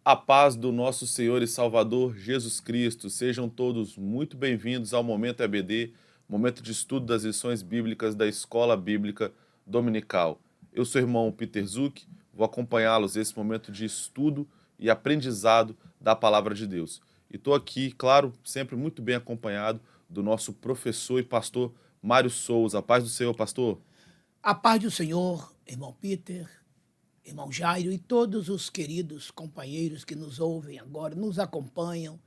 A paz do nosso Senhor e Salvador Jesus Cristo. Sejam todos muito bem-vindos ao Momento EBD, momento de estudo das lições bíblicas da Escola Bíblica Dominical. Eu sou o irmão Peter Zuck, vou acompanhá-los nesse momento de estudo e aprendizado da Palavra de Deus. E estou aqui, claro, sempre muito bem acompanhado do nosso professor e pastor Mário Souza. A paz do Senhor, pastor. A paz do Senhor, irmão Peter, irmão Jairo e todos os queridos companheiros que nos ouvem agora, nos acompanham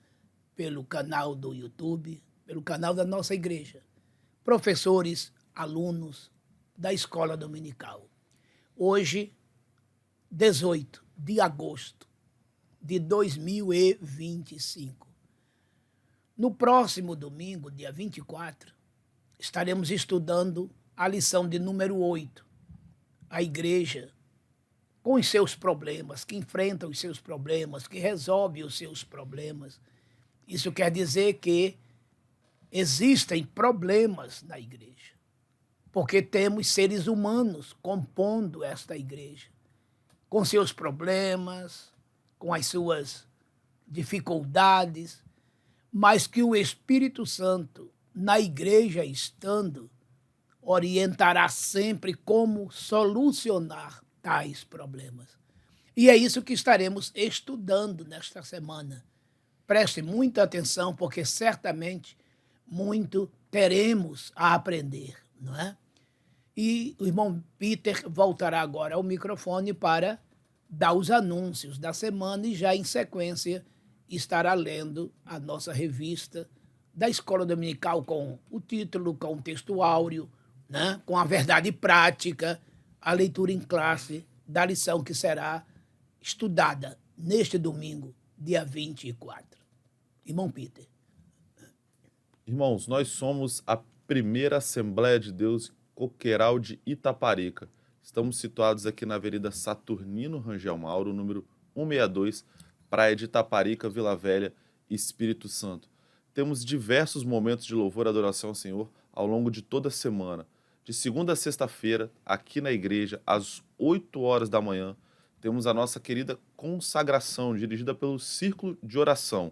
pelo canal do YouTube, pelo canal da nossa igreja, professores, alunos da escola dominical. Hoje, 18 de agosto de 2025. No próximo domingo, dia 24, estaremos estudando a lição de número 8, a igreja com os seus problemas, que enfrenta os seus problemas, que resolve os seus problemas. Isso quer dizer que existem problemas na igreja, porque temos seres humanos compondo esta igreja, com seus problemas, com as suas dificuldades, mas que o Espírito Santo, na igreja estando, orientará sempre como solucionar tais problemas. E é isso que estaremos estudando nesta semana. Preste muita atenção, porque certamente muito teremos a aprender, não é? E o irmão Peter voltará agora ao microfone para dar os anúncios da semana e já em sequência estará lendo a nossa revista da Escola Dominical com o título, com o texto áureo, né? Com a verdade prática, a leitura em classe da lição que será estudada neste domingo, dia 24. Irmão Peter. Irmãos, nós somos a primeira Assembleia de Deus Coqueiral de Itaparica. Estamos situados aqui na Avenida Saturnino Rangel Mauro, número 162, Praia de Itaparica, Vila Velha, Espírito Santo. Temos diversos momentos de louvor e adoração ao Senhor ao longo de toda a semana. De segunda a sexta-feira, aqui na igreja, às 8 horas da manhã, temos a nossa querida consagração, dirigida pelo Círculo de Oração.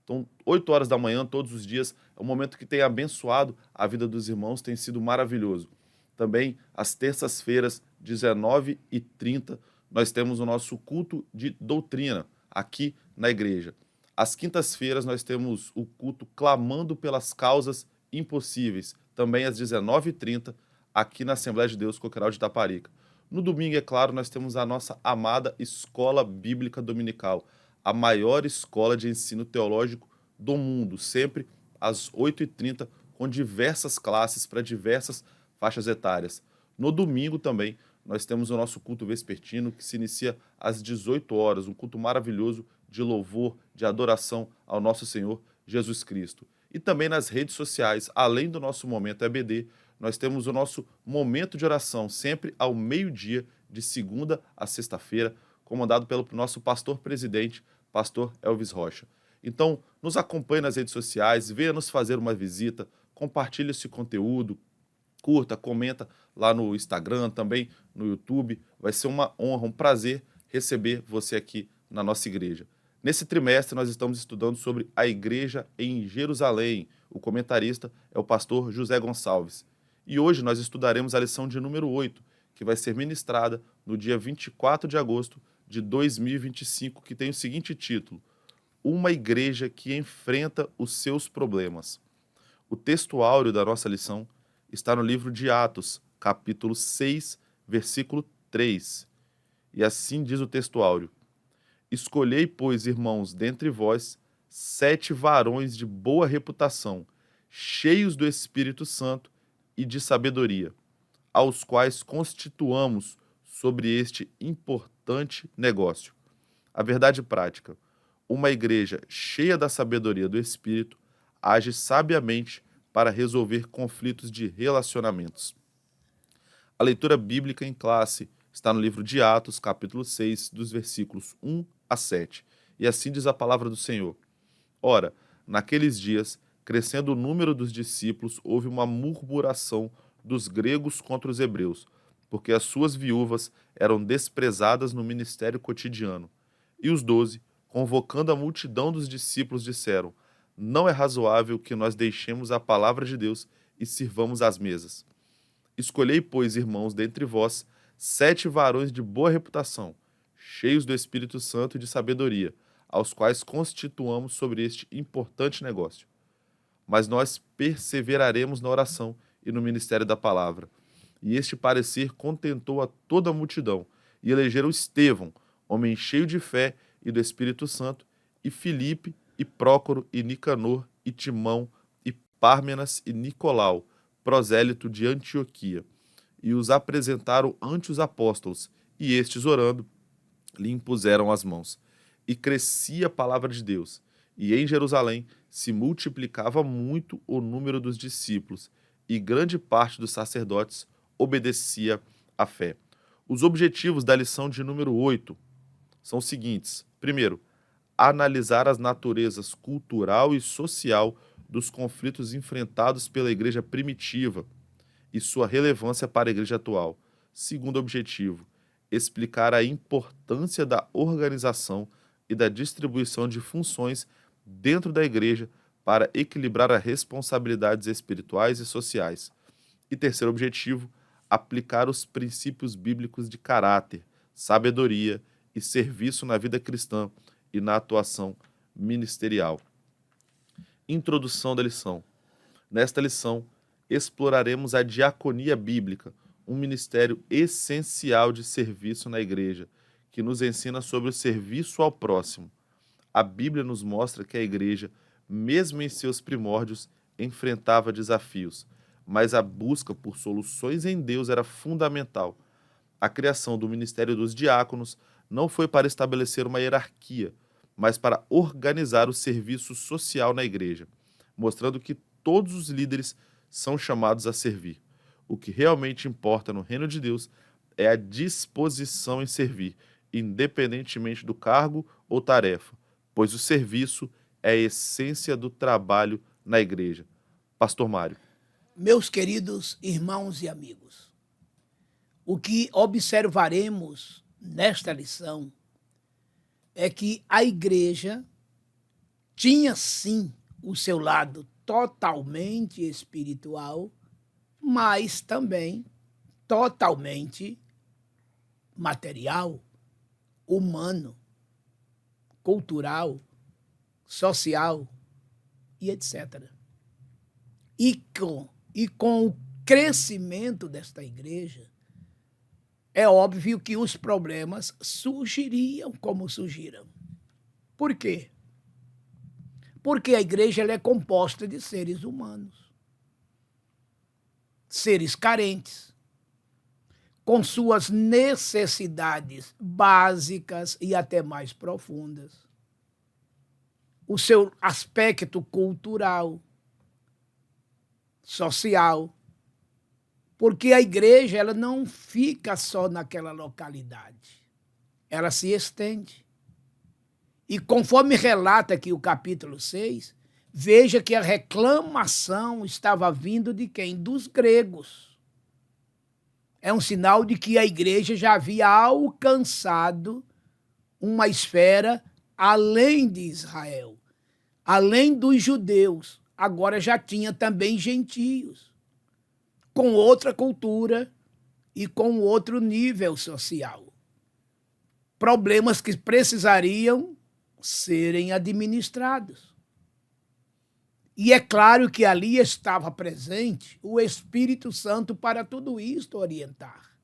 Então, 8 horas da manhã, todos os dias, é um momento que tem abençoado a vida dos irmãos, tem sido maravilhoso. Também, às terças-feiras, 19h30, nós temos o nosso culto de doutrina, aqui na igreja. Às quintas-feiras, nós temos o culto clamando pelas causas impossíveis, também às 19h30, aqui na Assembleia de Deus Coqueiral de Itaparica. No domingo, é claro, nós temos a nossa amada Escola Bíblica Dominical, a maior escola de ensino teológico do mundo, sempre às 8h30, com diversas classes para diversas faixas etárias. No domingo também, nós temos o nosso culto vespertino, que se inicia às 18 horas, um culto maravilhoso de louvor, de adoração ao nosso Senhor Jesus Cristo. E também nas redes sociais, além do nosso momento EBD, nós temos o nosso momento de oração, sempre ao meio-dia, de segunda a sexta-feira, comandado pelo nosso pastor presidente, pastor Elvis Rocha. Então, nos acompanhe nas redes sociais, venha nos fazer uma visita, compartilhe esse conteúdo, curta, comenta lá no Instagram, também no YouTube. Vai ser uma honra, um prazer receber você aqui na nossa igreja. Nesse trimestre, nós estamos estudando sobre a igreja em Jerusalém. O comentarista é o pastor José Gonçalves. E hoje nós estudaremos a lição de número 8, que vai ser ministrada no dia 24 de agosto de 2025, que tem o seguinte título: Uma igreja que enfrenta os seus problemas. O texto áureo da nossa lição está no livro de Atos, capítulo 6, versículo 3. E assim diz o texto áureo: Escolhei, pois, irmãos, dentre vós, 7 varões de boa reputação, cheios do Espírito Santo e de sabedoria, aos quais constituamos sobre este importante negócio. A verdade prática: uma igreja cheia da sabedoria do Espírito age sabiamente para resolver conflitos de relacionamentos. A leitura bíblica em classe está no livro de Atos, capítulo 6, dos versículos 1 a 7. E assim diz a palavra do Senhor: Ora, naqueles dias, crescendo o número dos discípulos, houve uma murmuração dos gregos contra os hebreus, porque as suas viúvas eram desprezadas no ministério cotidiano. E os 12, convocando a multidão dos discípulos, disseram: Não é razoável que nós deixemos a palavra de Deus e sirvamos às mesas. Escolhei, pois, irmãos, dentre vós, 7 varões de boa reputação, cheios do Espírito Santo e de sabedoria, aos quais constituamos sobre este importante negócio. Mas nós perseveraremos na oração e no ministério da palavra. E este parecer contentou a toda a multidão, e elegeram Estevão, homem cheio de fé e do Espírito Santo, e Filipe, e Prócoro, e Nicanor, e Timão, e Pármenas, e Nicolau, prosélito de Antioquia. E os apresentaram ante os apóstolos, e estes, orando, lhe impuseram as mãos. E crescia a palavra de Deus, e em Jerusalém se multiplicava muito o número dos discípulos, e grande parte dos sacerdotes obedecia à fé. Os objetivos da lição de número 8 são os seguintes. Primeiro, analisar as naturezas cultural e social dos conflitos enfrentados pela igreja primitiva e sua relevância para a igreja atual. Segundo objetivo, explicar a importância da organização e da distribuição de funções dentro da igreja para equilibrar as responsabilidades espirituais e sociais. E terceiro objetivo, aplicar os princípios bíblicos de caráter, sabedoria e serviço na vida cristã e na atuação ministerial. Introdução da lição. Nesta lição, exploraremos a diaconia bíblica, um ministério essencial de serviço na igreja, que nos ensina sobre o serviço ao próximo. A Bíblia nos mostra que a igreja, mesmo em seus primórdios, enfrentava desafios, mas a busca por soluções em Deus era fundamental. A criação do ministério dos diáconos não foi para estabelecer uma hierarquia, mas para organizar o serviço social na igreja, mostrando que todos os líderes são chamados a servir. O que realmente importa no reino de Deus é a disposição em servir, independentemente do cargo ou tarefa, pois o serviço é a essência do trabalho na igreja. Pastor Mário. Meus queridos irmãos e amigos, o que observaremos nesta lição é que a igreja tinha sim o seu lado totalmente espiritual, mas também totalmente material, humano, cultural, social e etc. E com o crescimento desta igreja, é óbvio que os problemas surgiriam como surgiram. Por quê? Porque a igreja ela é composta de seres humanos, seres carentes, com suas necessidades básicas e até mais profundas, o seu aspecto cultural, social, porque a igreja ela não fica só naquela localidade, ela se estende. E conforme relata aqui o capítulo 6, veja que a reclamação estava vindo de quem? Dos gregos. É um sinal de que a igreja já havia alcançado uma esfera além de Israel, além dos judeus. Agora já tinha também gentios, com outra cultura e com outro nível social. Problemas que precisariam serem administrados. E é claro que ali estava presente o Espírito Santo para tudo isto orientar.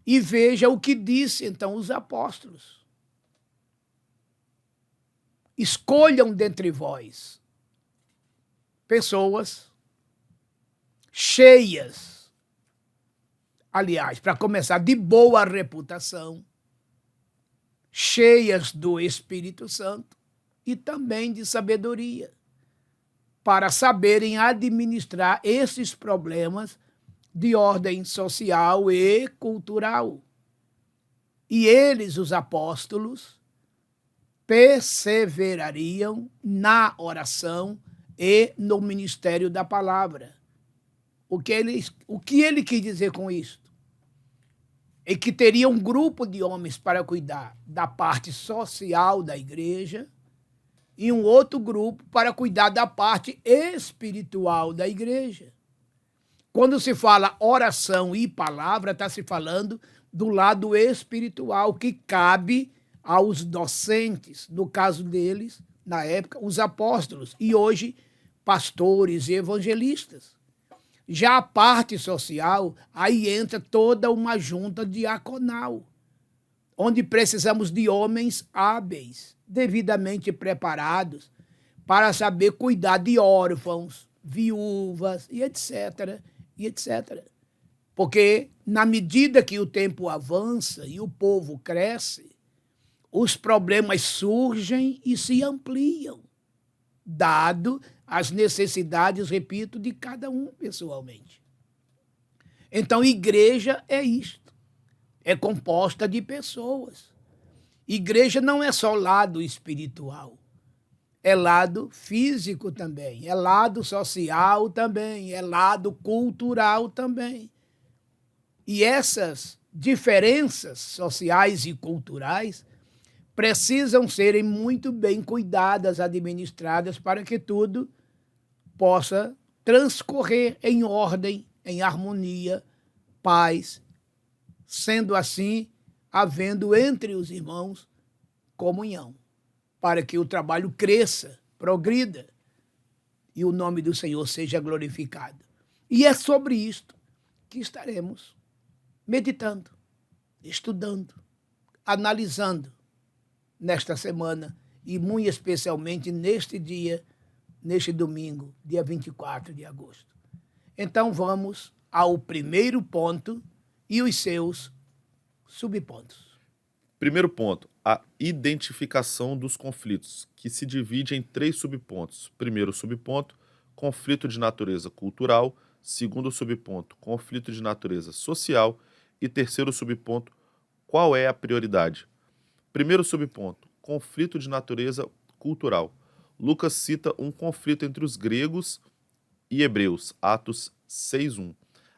E veja o que disse então os apóstolos. Escolham dentre vós pessoas cheias, aliás, para começar, de boa reputação, cheias do Espírito Santo e também de sabedoria, para saberem administrar esses problemas de ordem social e cultural. E eles, os apóstolos, perseverariam na oração e no ministério da palavra. O que ele quis dizer com isto? e que teria um grupo de homens para cuidar da parte social da igreja e um outro grupo para cuidar da parte espiritual da igreja. Quando se fala oração e palavra, está se falando do lado espiritual, que cabe aos docentes, no caso deles, na época, os apóstolos, e hoje, pastores e evangelistas. Já a parte social, aí entra toda uma junta diaconal, onde precisamos de homens hábeis, devidamente preparados, para saber cuidar de órfãos, viúvas e etc. e etc. Porque, na medida que o tempo avança e o povo cresce, os problemas surgem e se ampliam, dado as necessidades, repito, de cada um pessoalmente. Então, igreja é isto, é composta de pessoas. Igreja não é só lado espiritual, é lado físico também, é lado social também, é lado cultural também. E essas diferenças sociais e culturais precisam serem muito bem cuidadas, administradas, para que tudo possa transcorrer em ordem, em harmonia, paz, sendo assim, havendo entre os irmãos comunhão, para que o trabalho cresça, progrida e o nome do Senhor seja glorificado. E é sobre isto que estaremos meditando, estudando, analisando nesta semana e muito especialmente neste dia, neste domingo, dia 24 de agosto. Então vamos ao primeiro ponto e os seus subpontos. Primeiro ponto, a identificação dos conflitos, que se divide em 3 subpontos. Primeiro subponto, conflito de natureza cultural. Segundo subponto, conflito de natureza social. E terceiro subponto, qual é a prioridade? Primeiro subponto, conflito de natureza cultural. Lucas cita um conflito entre os gregos e hebreus, Atos 6:1.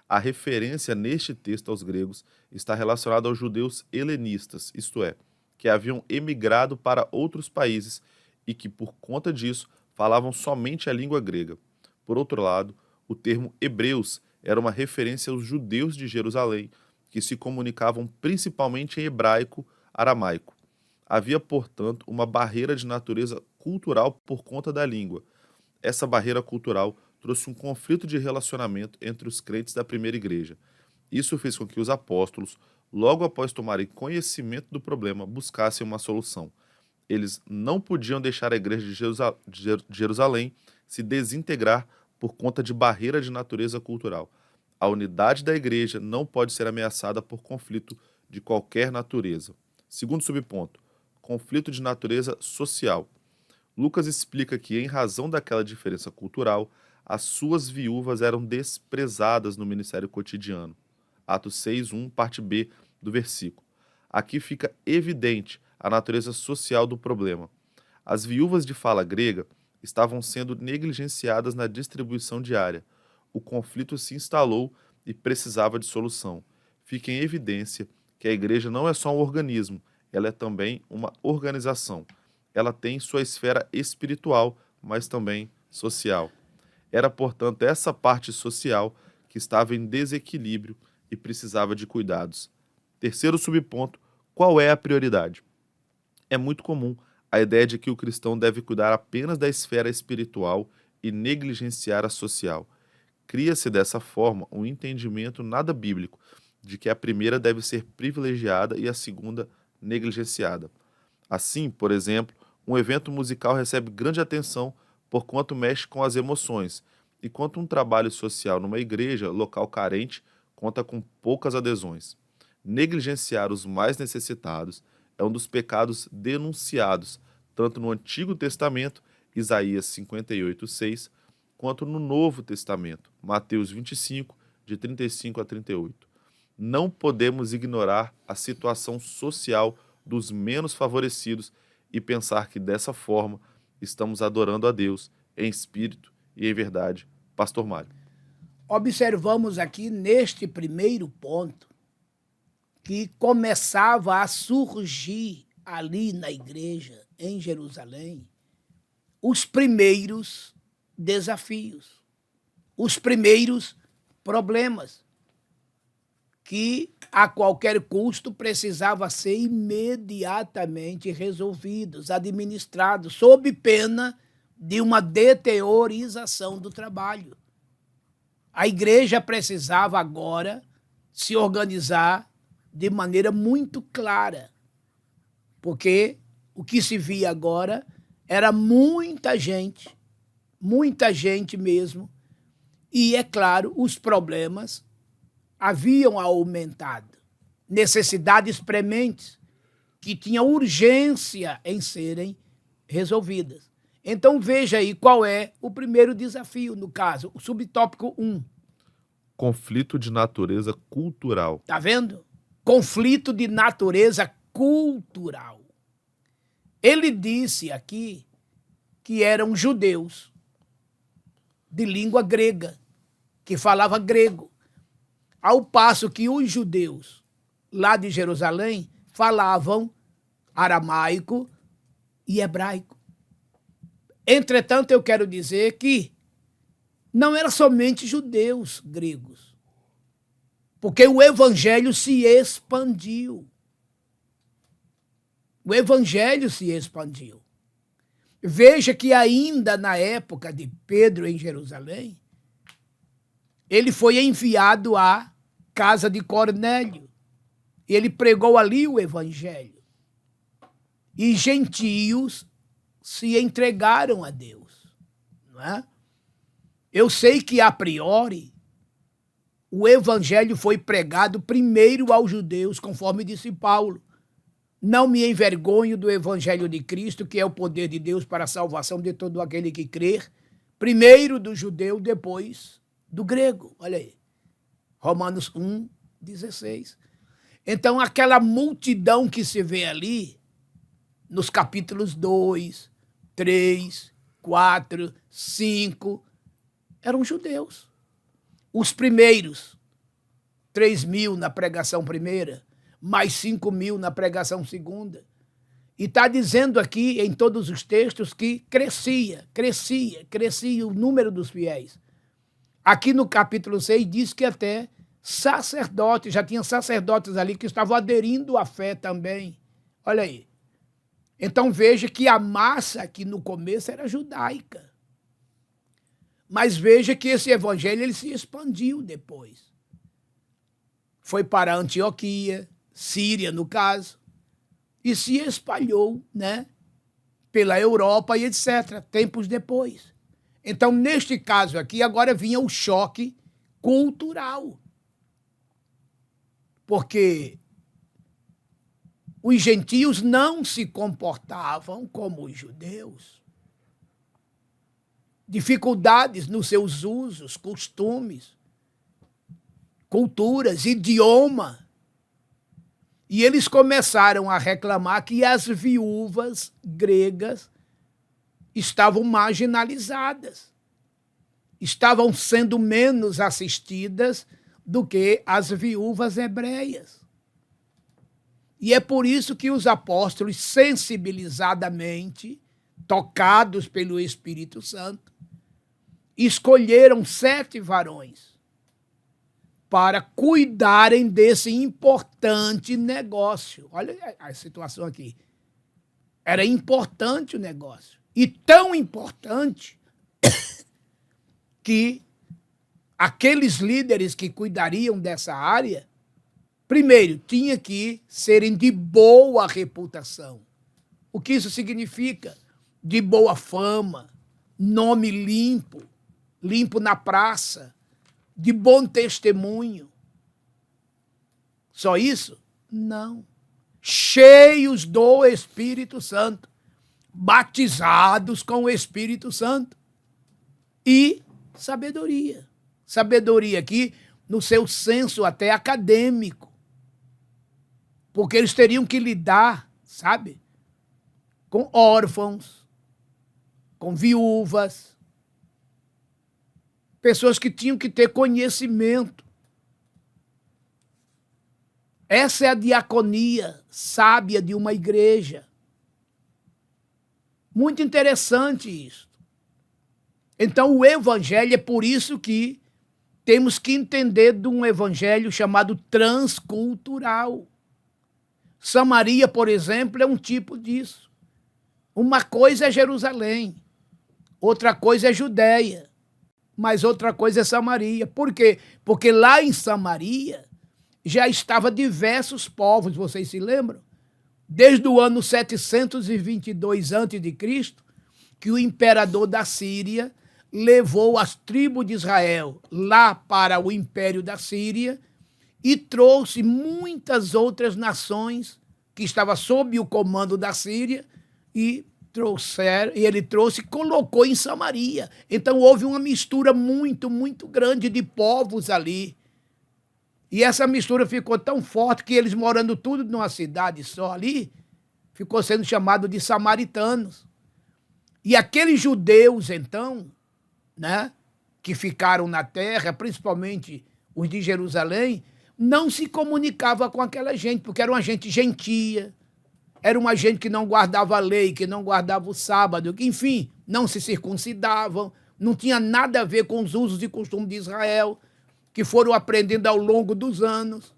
A referência neste texto aos gregos está relacionada aos judeus helenistas, isto é, que haviam emigrado para outros países e que, por conta disso, falavam somente a língua grega. Por outro lado, o termo hebreus era uma referência aos judeus de Jerusalém, que se comunicavam principalmente em hebraico aramaico. Havia, portanto, uma barreira de natureza cultural por conta da língua. Essa barreira cultural trouxe um conflito de relacionamento entre os crentes da primeira igreja. Isso fez com que os apóstolos, logo após tomarem conhecimento do problema, buscassem uma solução. Eles não podiam deixar a igreja de Jerusalém se desintegrar por conta de barreira de natureza cultural. A unidade da igreja não pode ser ameaçada por conflito de qualquer natureza. Segundo subponto, conflito de natureza social. Lucas explica que, em razão daquela diferença cultural, as suas viúvas eram desprezadas no ministério cotidiano. Atos 6:1, parte B do versículo. Aqui fica evidente a natureza social do problema. As viúvas de fala grega estavam sendo negligenciadas na distribuição diária. O conflito se instalou e precisava de solução. Fica em evidência que a igreja não é só um organismo, ela é também uma organização. Ela tem sua esfera espiritual, mas também social. Era, portanto, essa parte social que estava em desequilíbrio e precisava de cuidados. Terceiro subponto, qual é a prioridade? É muito comum a ideia de que o cristão deve cuidar apenas da esfera espiritual e negligenciar a social. Cria-se dessa forma um entendimento nada bíblico de que a primeira deve ser privilegiada e a segunda negligenciada. Assim, por exemplo, um evento musical recebe grande atenção por quanto mexe com as emoções, enquanto um trabalho social numa igreja local carente conta com poucas adesões. Negligenciar os mais necessitados é um dos pecados denunciados tanto no Antigo Testamento, Isaías 58:6, quanto no Novo Testamento, Mateus 25, de 35 a 38. Não podemos ignorar a situação social dos menos favorecidos e pensar que dessa forma estamos adorando a Deus em espírito e em verdade. Pastor Mário. Observamos aqui neste primeiro ponto que começava a surgir ali na igreja, em Jerusalém, os primeiros desafios, os primeiros problemas que a qualquer custo precisava ser imediatamente resolvidos, administrados, sob pena de uma deteriorização do trabalho. A igreja precisava agora se organizar de maneira muito clara, porque o que se via agora era muita gente mesmo, e, é claro, os problemas haviam aumentado, necessidades prementes que tinham urgência em serem resolvidas. Então veja aí qual é o primeiro desafio, no caso, o subtópico 1. Conflito de natureza cultural. Tá vendo? Conflito de natureza cultural. Ele disse aqui que eram judeus de língua grega, que falava grego, ao passo que os judeus lá de Jerusalém falavam aramaico e hebraico. Entretanto, eu quero dizer que não eram somente judeus gregos, porque o evangelho se expandiu. O evangelho se expandiu. Veja que ainda na época de Pedro em Jerusalém, ele foi enviado à casa de Cornélio. E ele pregou ali o evangelho. E gentios se entregaram a Deus. Não é? Eu sei que, a priori, o evangelho foi pregado primeiro aos judeus, conforme disse Paulo. Não me envergonho do evangelho de Cristo, que é o poder de Deus para a salvação de todo aquele que crer. Primeiro do judeu, depois do grego. Olha aí. Romanos 1:16. Então, aquela multidão que se vê ali, nos capítulos 2, 3, 4, 5, eram judeus. Os primeiros, 3.000 na pregação primeira, mais 5.000 na pregação segunda. E está dizendo aqui, em todos os textos, que crescia o número dos fiéis. Aqui no capítulo 6 diz que até sacerdotes, já tinha sacerdotes ali que estavam aderindo à fé também. Olha aí. Então veja que a massa aqui no começo era judaica. Mas veja que esse evangelho ele se expandiu depois. Foi para Antioquia, Síria, no caso, e se espalhou, né, pela Europa e etc., tempos depois. Então, neste caso aqui, agora vinha o choque cultural. Porque os gentios não se comportavam como os judeus. Dificuldades nos seus usos, costumes, culturas, idioma. E eles começaram a reclamar que as viúvas gregas estavam marginalizadas, estavam sendo menos assistidas do que as viúvas hebreias. E é por isso que os apóstolos, sensibilizadamente, tocados pelo Espírito Santo, escolheram 7 varões para cuidarem desse importante negócio. Olha a situação aqui. Era importante o negócio. E tão importante que aqueles líderes que cuidariam dessa área, primeiro, tinha que serem de boa reputação. O que isso significa? De boa fama, nome limpo, limpo na praça, de bom testemunho. Só isso? Não. Cheios do Espírito Santo, batizados com o Espírito Santo e sabedoria. Sabedoria aqui no seu senso até acadêmico, porque eles teriam que lidar, sabe, com órfãos, com viúvas, pessoas que tinham que ter conhecimento. Essa é a diaconia sábia de uma igreja. Muito interessante isso. Então, o evangelho é por isso que temos que entender de um evangelho chamado transcultural. Samaria, por exemplo, é um tipo disso. Uma coisa é Jerusalém, outra coisa é Judéia, mas outra coisa é Samaria. Por quê? Porque lá em Samaria já estavam diversos povos, vocês se lembram? Desde o ano 722 a.C., que o imperador da Síria levou as tribos de Israel lá para o império da Síria e trouxe muitas outras nações que estavam sob o comando da Síria e ele trouxe e colocou em Samaria. Então houve uma mistura muito, muito grande de povos ali. E essa mistura ficou tão forte que eles, morando tudo numa cidade só ali, ficou sendo chamado de samaritanos. E aqueles judeus, então, né, que ficaram na terra, principalmente os de Jerusalém, não se comunicava com aquela gente, porque era uma gente gentia, era uma gente que não guardava a lei, que não guardava o sábado, que, enfim, não se circuncidavam, não tinha nada a ver com os usos e costumes de Israel, que foram aprendendo ao longo dos anos.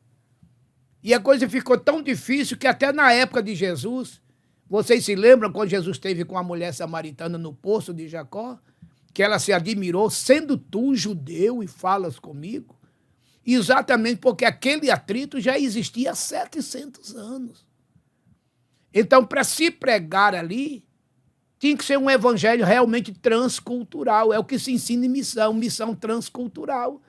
E a coisa ficou tão difícil que até na época de Jesus, vocês se lembram quando Jesus esteve com a mulher samaritana no poço de Jacó, que ela se admirou, sendo tu judeu e falas comigo? Exatamente porque aquele atrito já existia há 700 anos. Então, para se pregar ali, tinha que ser um evangelho realmente transcultural. É o que se ensina em missão transcultural.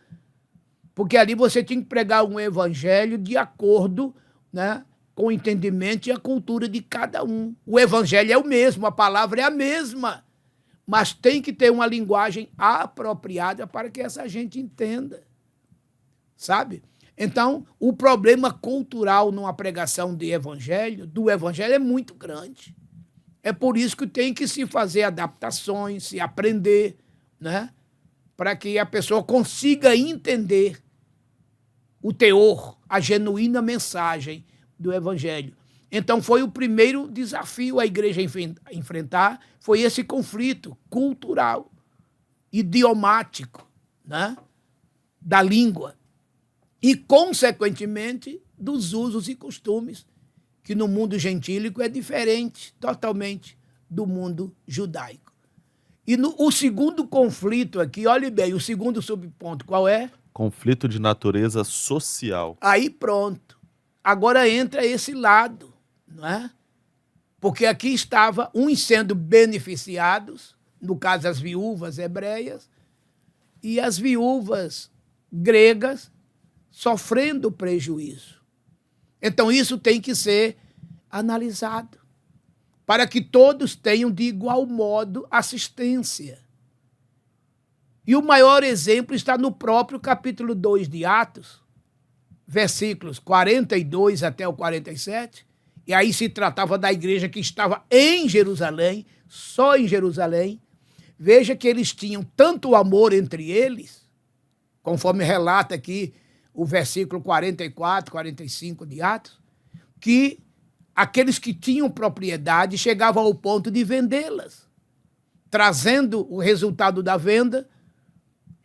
Porque ali você tinha que pregar um evangelho de acordo, né, com o entendimento e a cultura de cada um. O evangelho é o mesmo, a palavra é a mesma, mas tem que ter uma linguagem apropriada para que essa gente entenda, sabe? Então, o problema cultural numa pregação do evangelho é muito grande. É por isso que tem que se fazer adaptações, se aprender, né, para que a pessoa consiga entender o teor, a genuína mensagem do evangelho. Então foi o primeiro desafio a igreja enfrentar, foi esse conflito cultural, idiomático, né, da língua e, consequentemente, dos usos e costumes, que no mundo gentílico é diferente totalmente do mundo judaico. E o segundo conflito aqui, olhe bem, o segundo subponto, qual é? Conflito de natureza social. Aí pronto. Agora entra esse lado, não é? Porque aqui estava uns sendo beneficiados, no caso as viúvas hebreias, e as viúvas gregas sofrendo prejuízo. Então isso tem que ser analisado, para que todos tenham de igual modo assistência. E o maior exemplo está no próprio capítulo 2 de Atos, versículos 42 até o 47, e aí se tratava da igreja que estava em Jerusalém, só em Jerusalém. Veja que eles tinham tanto amor entre eles, conforme relata aqui o versículo 44, 45 de Atos, que aqueles que tinham propriedade chegavam ao ponto de vendê-las, trazendo o resultado da venda,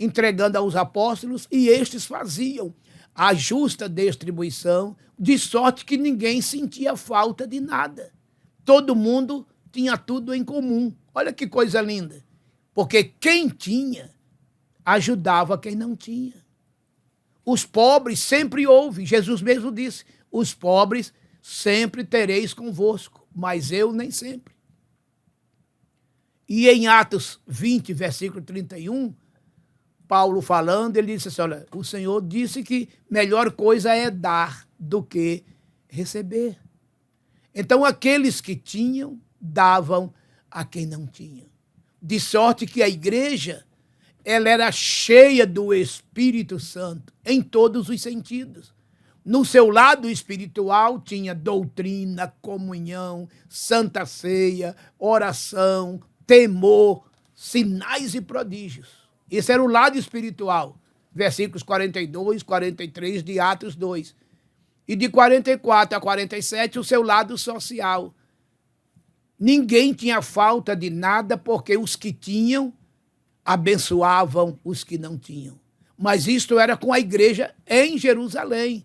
entregando aos apóstolos, e estes faziam a justa distribuição, de sorte que ninguém sentia falta de nada. Todo mundo tinha tudo em comum. Olha que coisa linda. Porque quem tinha, ajudava quem não tinha. Os pobres sempre houve. Jesus mesmo disse, os pobres sempre tereis convosco, mas eu nem sempre. E em Atos 20, versículo 31, Paulo falando, ele disse assim, olha, o Senhor disse que melhor coisa é dar do que receber. Então aqueles que tinham, davam a quem não tinha. De sorte que a igreja, ela era cheia do Espírito Santo, em todos os sentidos. No seu lado espiritual tinha doutrina, comunhão, santa ceia, oração, temor, sinais e prodígios. Esse era o lado espiritual, versículos 42, 43 de Atos 2. E de 44 a 47, o seu lado social. Ninguém tinha falta de nada, porque os que tinham abençoavam os que não tinham. Mas isto era com a igreja em Jerusalém.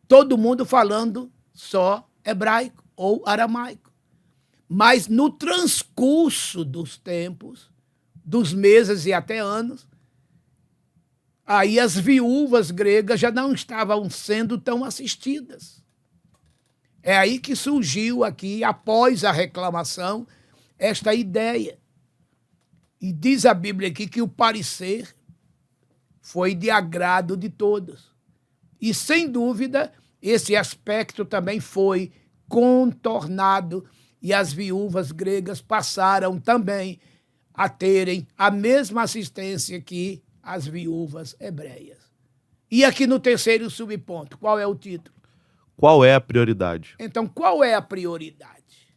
Todo mundo falando só hebraico ou aramaico. Mas no transcurso dos tempos, dos meses e até anos, aí as viúvas gregas já não estavam sendo tão assistidas. É aí que surgiu aqui, após a reclamação, esta ideia. E diz a Bíblia aqui que o parecer foi de agrado de todos. E, sem dúvida, esse aspecto também foi contornado e as viúvas gregas passaram também a terem a mesma assistência que as viúvas hebreias. E aqui no terceiro subponto, qual é o título? Qual é a prioridade? Então, qual é a prioridade?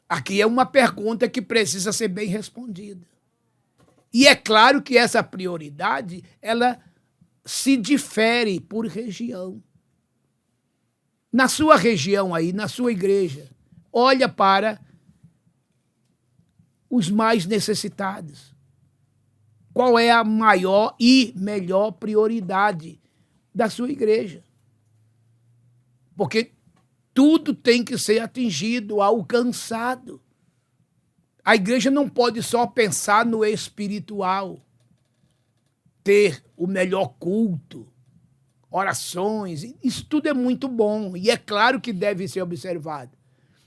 Aqui é uma pergunta que precisa ser bem respondida. E é claro que essa prioridade, ela se difere por região. Na sua região aí, na sua igreja, olha para os mais necessitados. Qual é a maior e melhor prioridade da sua igreja? Porque tudo tem que ser atingido, alcançado. A igreja não pode só pensar no espiritual, ter o melhor culto, orações, isso tudo é muito bom e é claro que deve ser observado.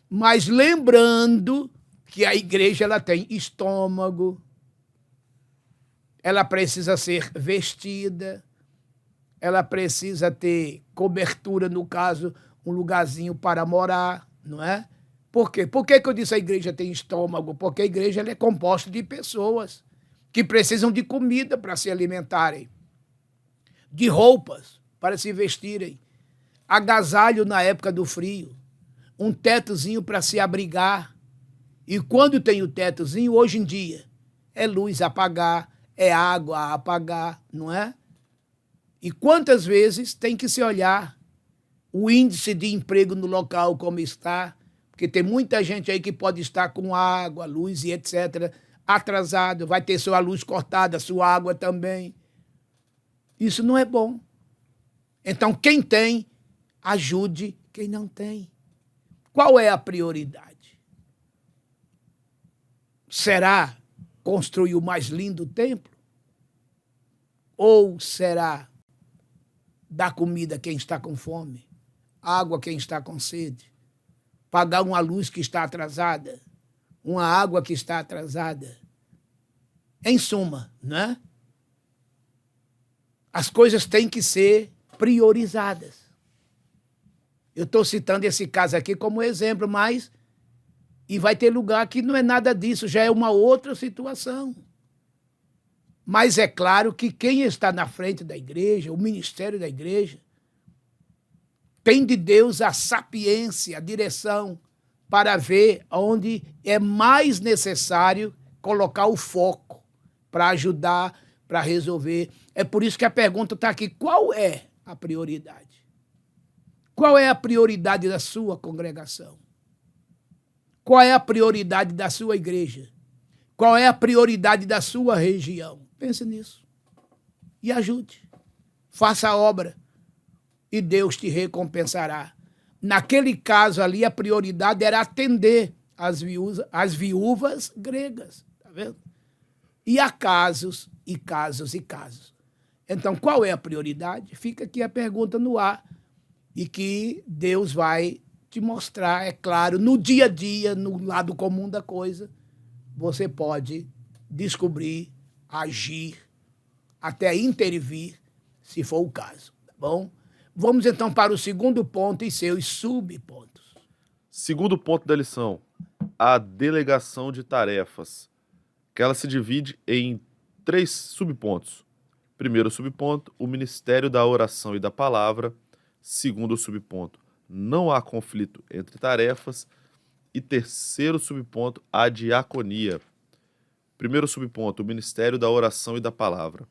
Mas lembrando que a igreja ela tem estômago, ela precisa ser vestida, ela precisa ter cobertura, no caso, um lugarzinho para morar, não é? Por quê? Por que eu disse a igreja tem estômago? Porque a igreja ela é composta de pessoas que precisam de comida para se alimentarem, de roupas para se vestirem, agasalho na época do frio, um tetozinho para se abrigar. E quando tem o tetozinho, hoje em dia, é luz a apagar, é água a apagar, não é? E quantas vezes tem que se olhar o índice de emprego no local como está, porque tem muita gente aí que pode estar com água, luz e etc., atrasado, vai ter sua luz cortada, sua água também. Isso não é bom. Então, quem tem, ajude quem não tem. Qual é a prioridade? Será construir o mais lindo templo? Ou será dar comida a quem está com fome, água a quem está com sede, pagar uma luz que está atrasada, uma água que está atrasada? Em suma, né? As coisas têm que ser priorizadas. Eu estou citando esse caso aqui como exemplo, mas e vai ter lugar que não é nada disso, já é uma outra situação. Mas é claro que quem está na frente da igreja, o ministério da igreja, tem de Deus a sapiência, a direção, para ver onde é mais necessário colocar o foco para ajudar, para resolver. É por isso que a pergunta está aqui: qual é a prioridade? Qual é a prioridade da sua congregação? Qual é a prioridade da sua igreja? Qual é a prioridade da sua região? Pense nisso e ajude. Faça a obra e Deus te recompensará. Naquele caso ali, a prioridade era atender as viúvas gregas. Tá vendo? E há casos e casos e casos. Então, qual é a prioridade? Fica aqui a pergunta no ar e que Deus vai te mostrar, é claro, no dia a dia, no lado comum da coisa, você pode descobrir, agir, até intervir, se for o caso, tá bom? Vamos então para o segundo ponto e seus subpontos. Segundo ponto da lição, a delegação de tarefas, que ela se divide em 3 subpontos. Primeiro subponto, o ministério da oração e da palavra. Segundo subponto, não há conflito entre tarefas. E terceiro subponto, a diaconia. Primeiro subponto, o ministério da oração e da palavra.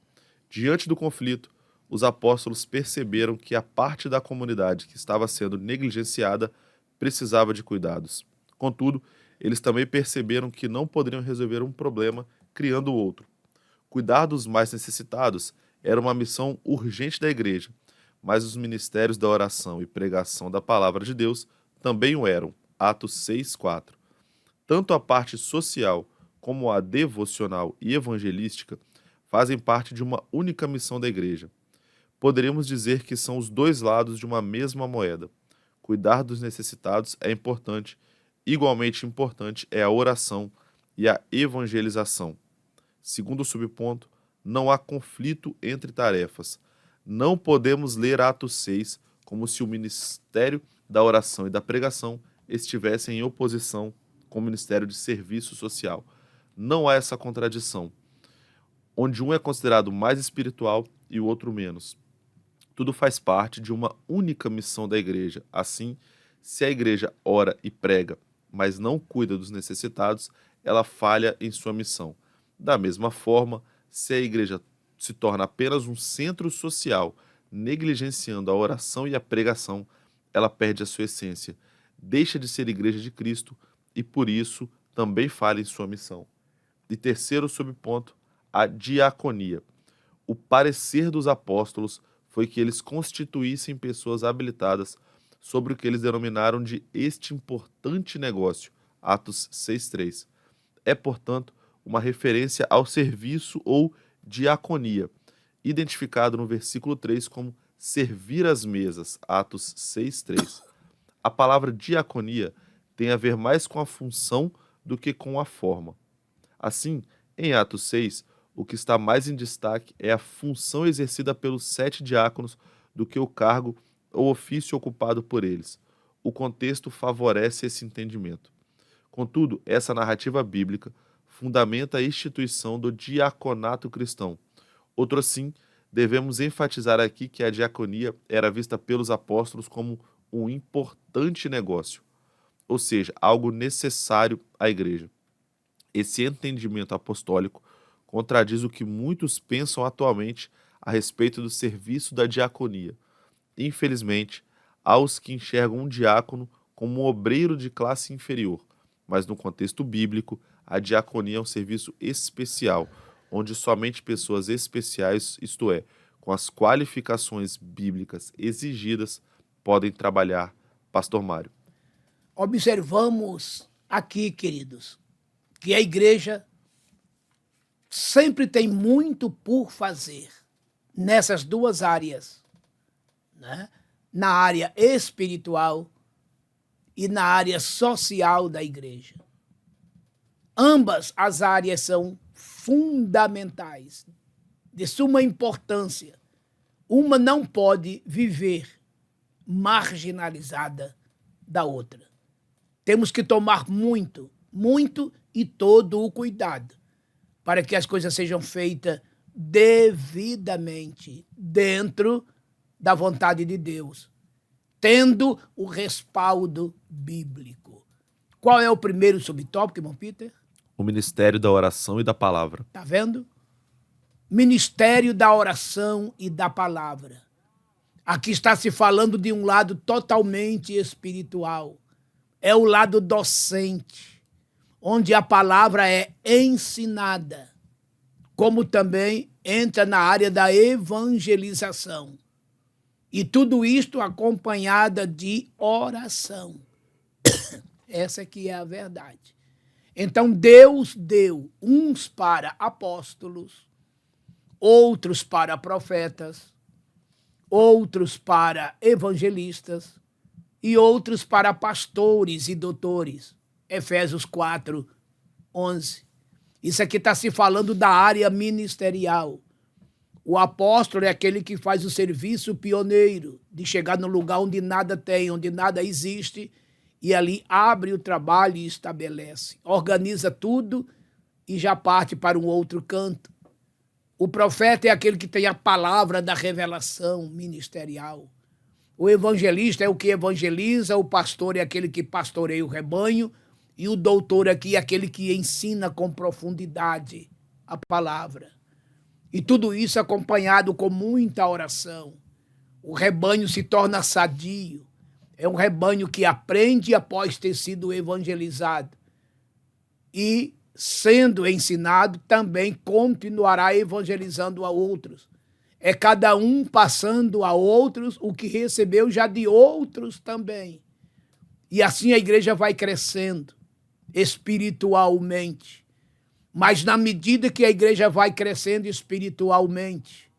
Diante do conflito, os apóstolos perceberam que a parte da comunidade que estava sendo negligenciada precisava de cuidados. Contudo, eles também perceberam que não poderiam resolver um problema criando outro. Cuidar dos mais necessitados era uma missão urgente da igreja, mas os ministérios da oração e pregação da palavra de Deus também o eram. Atos 6:4. Tanto a parte social como a devocional e evangelística fazem parte de uma única missão da igreja. Poderíamos dizer que são os dois lados de uma mesma moeda. Cuidar dos necessitados é importante, igualmente importante é a oração e a evangelização. Segundo subponto, não há conflito entre tarefas. Não podemos ler Atos 6 como se o ministério da oração e da pregação estivessem em oposição com o ministério de serviço social. Não há essa contradição, onde um é considerado mais espiritual e o outro menos. Tudo faz parte de uma única missão da igreja. Assim, se a igreja ora e prega, mas não cuida dos necessitados, ela falha em sua missão. Da mesma forma, se a igreja se torna apenas um centro social, negligenciando a oração e a pregação, ela perde a sua essência, deixa de ser igreja de Cristo e, por isso, também falha em sua missão. E terceiro subponto, a diaconia. O parecer dos apóstolos foi que eles constituíssem pessoas habilitadas sobre o que eles denominaram de este importante negócio, Atos 6:3. É, portanto, uma referência ao serviço ou diaconia, identificado no versículo 3 como servir as mesas, Atos 6:3. A palavra diaconia tem a ver mais com a função do que com a forma. Assim, em Atos 6, o que está mais em destaque é a função exercida pelos 7 diáconos do que o cargo ou ofício ocupado por eles. O contexto favorece esse entendimento. Contudo, essa narrativa bíblica fundamenta a instituição do diaconato cristão. Outro assim, devemos enfatizar aqui que a diaconia era vista pelos apóstolos como um importante negócio, ou seja, algo necessário à igreja. Esse entendimento apostólico contradiz o que muitos pensam atualmente a respeito do serviço da diaconia. Infelizmente, há os que enxergam um diácono como um obreiro de classe inferior, mas no contexto bíblico, a diaconia é um serviço especial, onde somente pessoas especiais, isto é, com as qualificações bíblicas exigidas, podem trabalhar. Pastor Mário. Observamos aqui, queridos, que a igreja sempre tem muito por fazer nessas duas áreas, né? Na área espiritual e na área social da igreja. Ambas as áreas são fundamentais, de suma importância. Uma não pode viver marginalizada da outra. Temos que tomar muito e todo o cuidado para que as coisas sejam feitas devidamente dentro da vontade de Deus, tendo o respaldo bíblico. Qual é o primeiro subtópico, irmão Peter? O ministério da oração e da palavra. Tá vendo? Ministério da oração e da palavra. Aqui está se falando de um lado totalmente espiritual. É o lado docente, onde a palavra é ensinada, como também entra na área da evangelização. E tudo isto acompanhada de oração. Essa que é a verdade. Então Deus deu uns para apóstolos, outros para profetas, outros para evangelistas e outros para pastores e doutores. Efésios 4:11. Isso aqui está se falando da área ministerial. O apóstolo é aquele que faz o serviço pioneiro, de chegar no lugar onde nada tem, onde nada existe, e ali abre o trabalho e estabelece. Organiza tudo e já parte para um outro canto. O profeta é aquele que tem a palavra da revelação ministerial. O evangelista é o que evangeliza, o pastor é aquele que pastoreia o rebanho, e o doutor aqui é aquele que ensina com profundidade a palavra. E tudo isso acompanhado com muita oração. O rebanho se torna sadio. É um rebanho que aprende após ter sido evangelizado. E, sendo ensinado, também continuará evangelizando a outros. É cada um passando a outros o que recebeu já de outros também. E assim a igreja vai crescendo espiritualmente. Mas na medida que a igreja vai crescendo espiritualmente,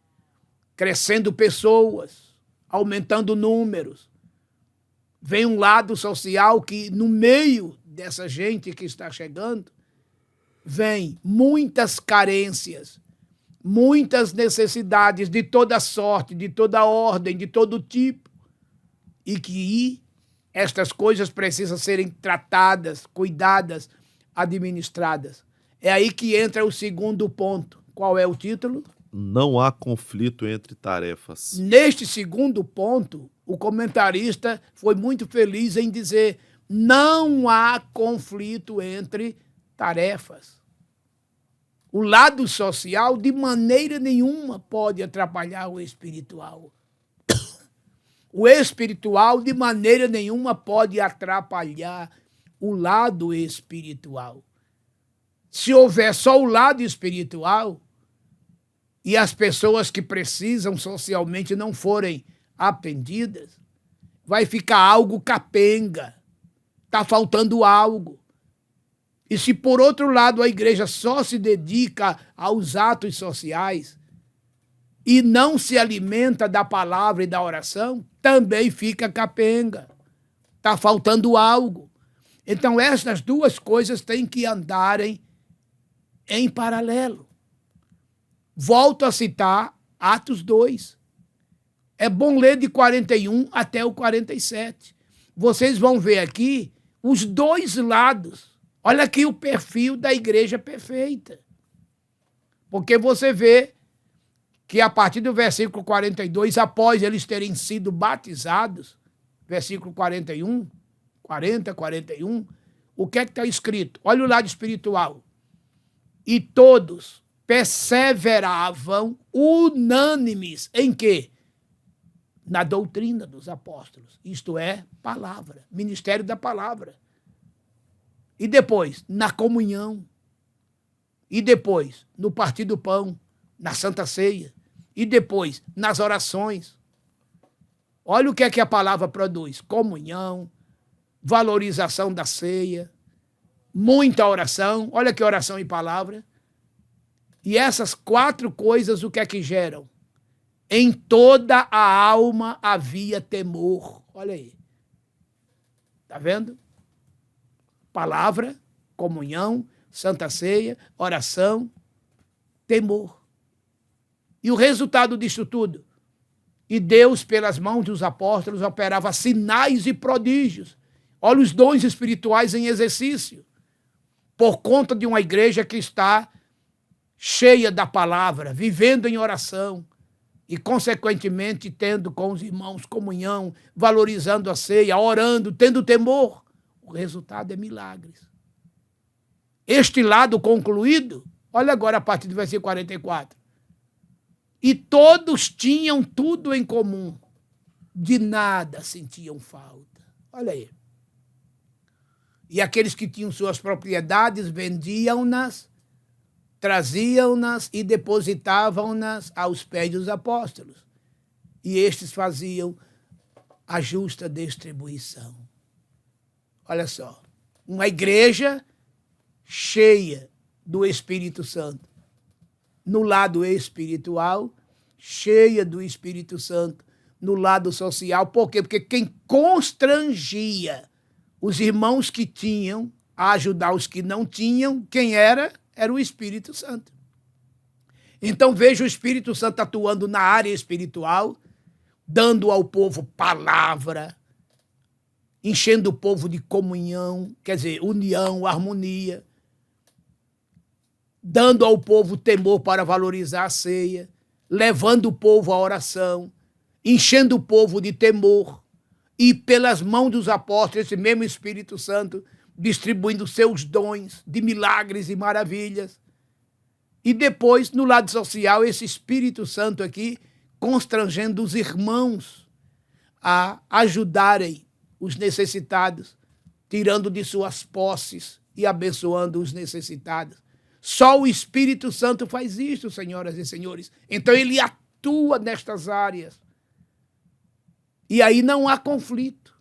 crescendo pessoas, aumentando números, vem um lado social que, no meio dessa gente que está chegando, vem muitas carências, muitas necessidades de toda sorte, de toda ordem, de todo tipo, e que estas coisas precisam serem tratadas, cuidadas, administradas. É aí que entra o segundo ponto. Qual é o título? Não há conflito entre tarefas. Neste segundo ponto, o comentarista foi muito feliz em dizer: não há conflito entre tarefas. O lado social, de maneira nenhuma, pode atrapalhar o espiritual. O espiritual, de maneira nenhuma, pode atrapalhar o lado espiritual. Se houver só o lado espiritual e as pessoas que precisam socialmente não forem atendidas, vai ficar algo capenga. Está faltando algo. E se, por outro lado, a igreja só se dedica aos atos sociais e não se alimenta da palavra e da oração, também fica capenga. Está faltando algo. Então, essas duas coisas têm que andarem em paralelo. Volto a citar Atos 2. É bom ler de 41 até o 47. Vocês vão ver aqui os dois lados. Olha aqui o perfil da igreja perfeita. Porque você vê que a partir do versículo 42, após eles terem sido batizados, versículo 41, 40, 41, o que é que está escrito? Olha o lado espiritual. E todos perseveravam unânimes em quê? Na doutrina dos apóstolos. Isto é, palavra, ministério da palavra. E depois, na comunhão. E depois, no partir do pão, na Santa Ceia. E depois, nas orações. Olha o que é que a palavra produz. Comunhão, valorização da ceia, muita oração. Olha que oração e palavra. E essas quatro coisas, o que é que geram? Em toda a alma havia temor. Olha aí. Está vendo? Palavra, comunhão, Santa Ceia, oração, temor. E o resultado disso tudo? E Deus, pelas mãos dos apóstolos, operava sinais e prodígios. Olha os dons espirituais em exercício. Por conta de uma igreja que está cheia da palavra, vivendo em oração e, consequentemente, tendo com os irmãos comunhão, valorizando a ceia, orando, tendo temor. O resultado é milagres. Este lado concluído, olha agora a partir do versículo 44. E todos tinham tudo em comum, de nada sentiam falta. Olha aí. E aqueles que tinham suas propriedades vendiam-nas, traziam-nas e depositavam-nas aos pés dos apóstolos. E estes faziam a justa distribuição. Olha só, uma igreja cheia do Espírito Santo. No lado espiritual, cheia do Espírito Santo. No lado social, por quê? Porque quem constrangia os irmãos que tinham a ajudar os que não tinham, quem era? Era o Espírito Santo. Então veja o Espírito Santo atuando na área espiritual, dando ao povo palavra, enchendo o povo de comunhão, quer dizer, união, harmonia, dando ao povo temor para valorizar a ceia, levando o povo à oração, enchendo o povo de temor, e pelas mãos dos apóstolos, esse mesmo Espírito Santo, distribuindo seus dons de milagres e maravilhas. E depois, no lado social, esse Espírito Santo aqui, constrangendo os irmãos a ajudarem os necessitados, tirando de suas posses e abençoando os necessitados. Só o Espírito Santo faz isso, senhoras e senhores. Então ele atua nestas áreas. E aí não há conflito.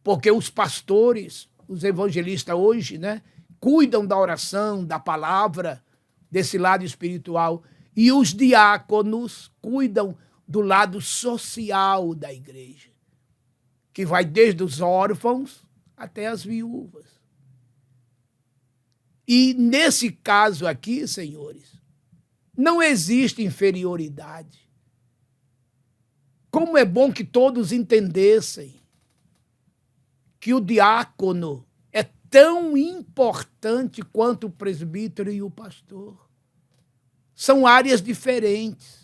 Porque os pastores, os evangelistas hoje, né, cuidam da oração, da palavra, desse lado espiritual. E os diáconos cuidam do lado social da igreja, que vai desde os órfãos até as viúvas. E nesse caso aqui, senhores, não existe inferioridade. Como é bom que todos entendessem que o diácono é tão importante quanto o presbítero e o pastor. São áreas diferentes.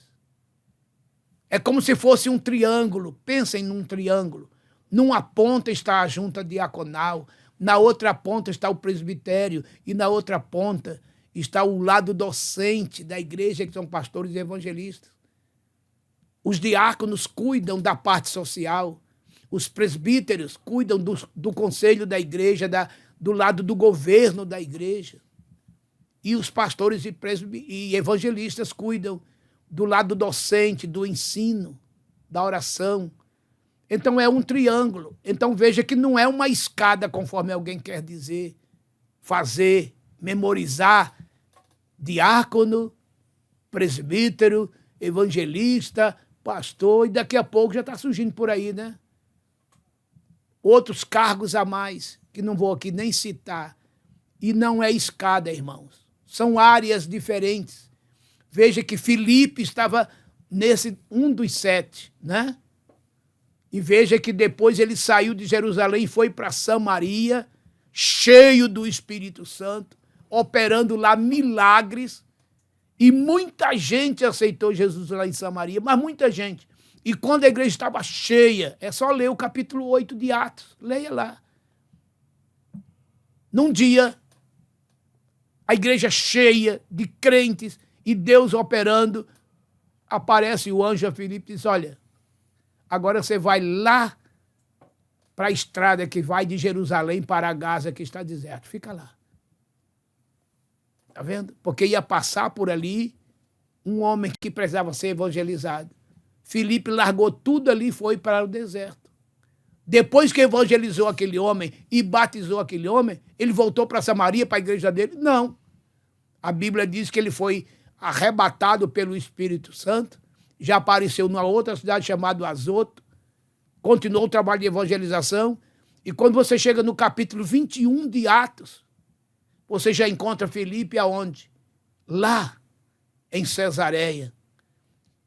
É como se fosse um triângulo. Pensem num triângulo. Numa ponta está a junta diaconal, na outra ponta está o presbitério e na outra ponta está o lado docente da igreja, que são pastores e evangelistas. Os diáconos cuidam da parte social, os presbíteros cuidam do conselho da igreja, do lado do governo da igreja. E os pastores e evangelistas cuidam do lado docente, do ensino, da oração. Então é um triângulo. Então veja que não é uma escada, conforme alguém quer dizer, fazer, memorizar, diácono, presbítero, evangelista, pastor, e daqui a pouco já está surgindo por aí, né? Outros cargos a mais, que não vou aqui nem citar. E não é escada, irmãos. São áreas diferentes. Veja que Filipe estava nesse um dos 7, né? E veja que depois ele saiu de Jerusalém e foi para Samaria, cheio do Espírito Santo, operando lá milagres. E muita gente aceitou Jesus lá em Samaria, mas muita gente. E quando a igreja estava cheia, é só ler o capítulo 8 de Atos, leia lá. Num dia, a igreja cheia de crentes e Deus operando, aparece o anjo a Filipe e diz, olha, agora você vai lá para a estrada que vai de Jerusalém para Gaza, que está deserto. Fica lá. Está vendo? Porque ia passar por ali um homem que precisava ser evangelizado. Filipe largou tudo ali e foi para o deserto. Depois que evangelizou aquele homem e batizou aquele homem, ele voltou para Samaria, para a igreja dele? Não. A Bíblia diz que ele foi arrebatado pelo Espírito Santo, já apareceu numa outra cidade chamada Azoto, continuou o trabalho de evangelização, e quando você chega no capítulo 21 de Atos, você já encontra Filipe aonde? Lá, em Cesareia.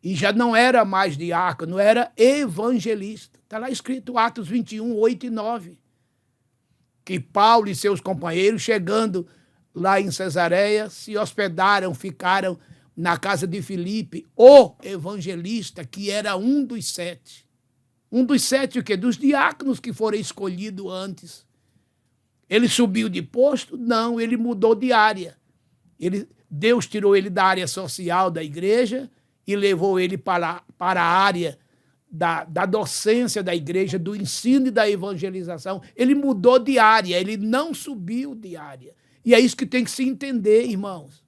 E já não era mais diácono, era evangelista. Está lá escrito Atos 21, 8 e 9. Que Paulo e seus companheiros, chegando lá em Cesareia, se hospedaram, ficaram na casa de Filipe, o evangelista, que era um dos 7. Um dos 7 o quê? Dos diáconos que foram escolhidos antes. Ele subiu de posto? Não, ele mudou de área. Deus tirou ele da área social da igreja e levou ele para a área da docência da igreja, do ensino e da evangelização. Ele mudou de área, ele não subiu de área. E é isso que tem que se entender, irmãos.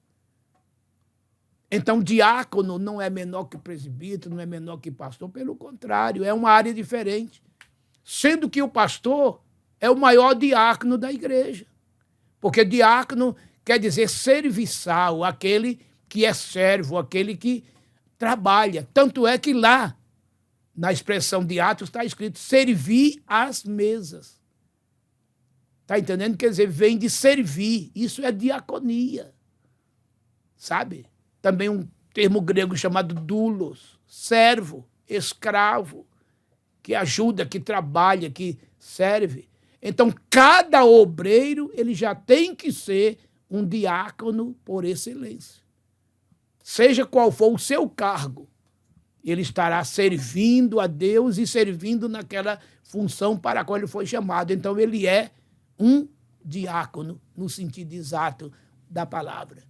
Então, diácono não é menor que presbítero, não é menor que pastor, pelo contrário, é uma área diferente. Sendo que o pastor é o maior diácono da igreja. Porque diácono quer dizer serviçal, aquele que é servo, aquele que trabalha. Tanto é que lá, na expressão de Atos, está escrito servir às mesas. Está entendendo? Quer dizer, vem de servir. Isso é diaconia. Sabe? Também um termo grego chamado doulos, servo, escravo, que ajuda, que trabalha, que serve. Então, cada obreiro, ele já tem que ser um diácono por excelência. Seja qual for o seu cargo, ele estará servindo a Deus e servindo naquela função para a qual ele foi chamado. Então, ele é um diácono, no sentido exato da palavra.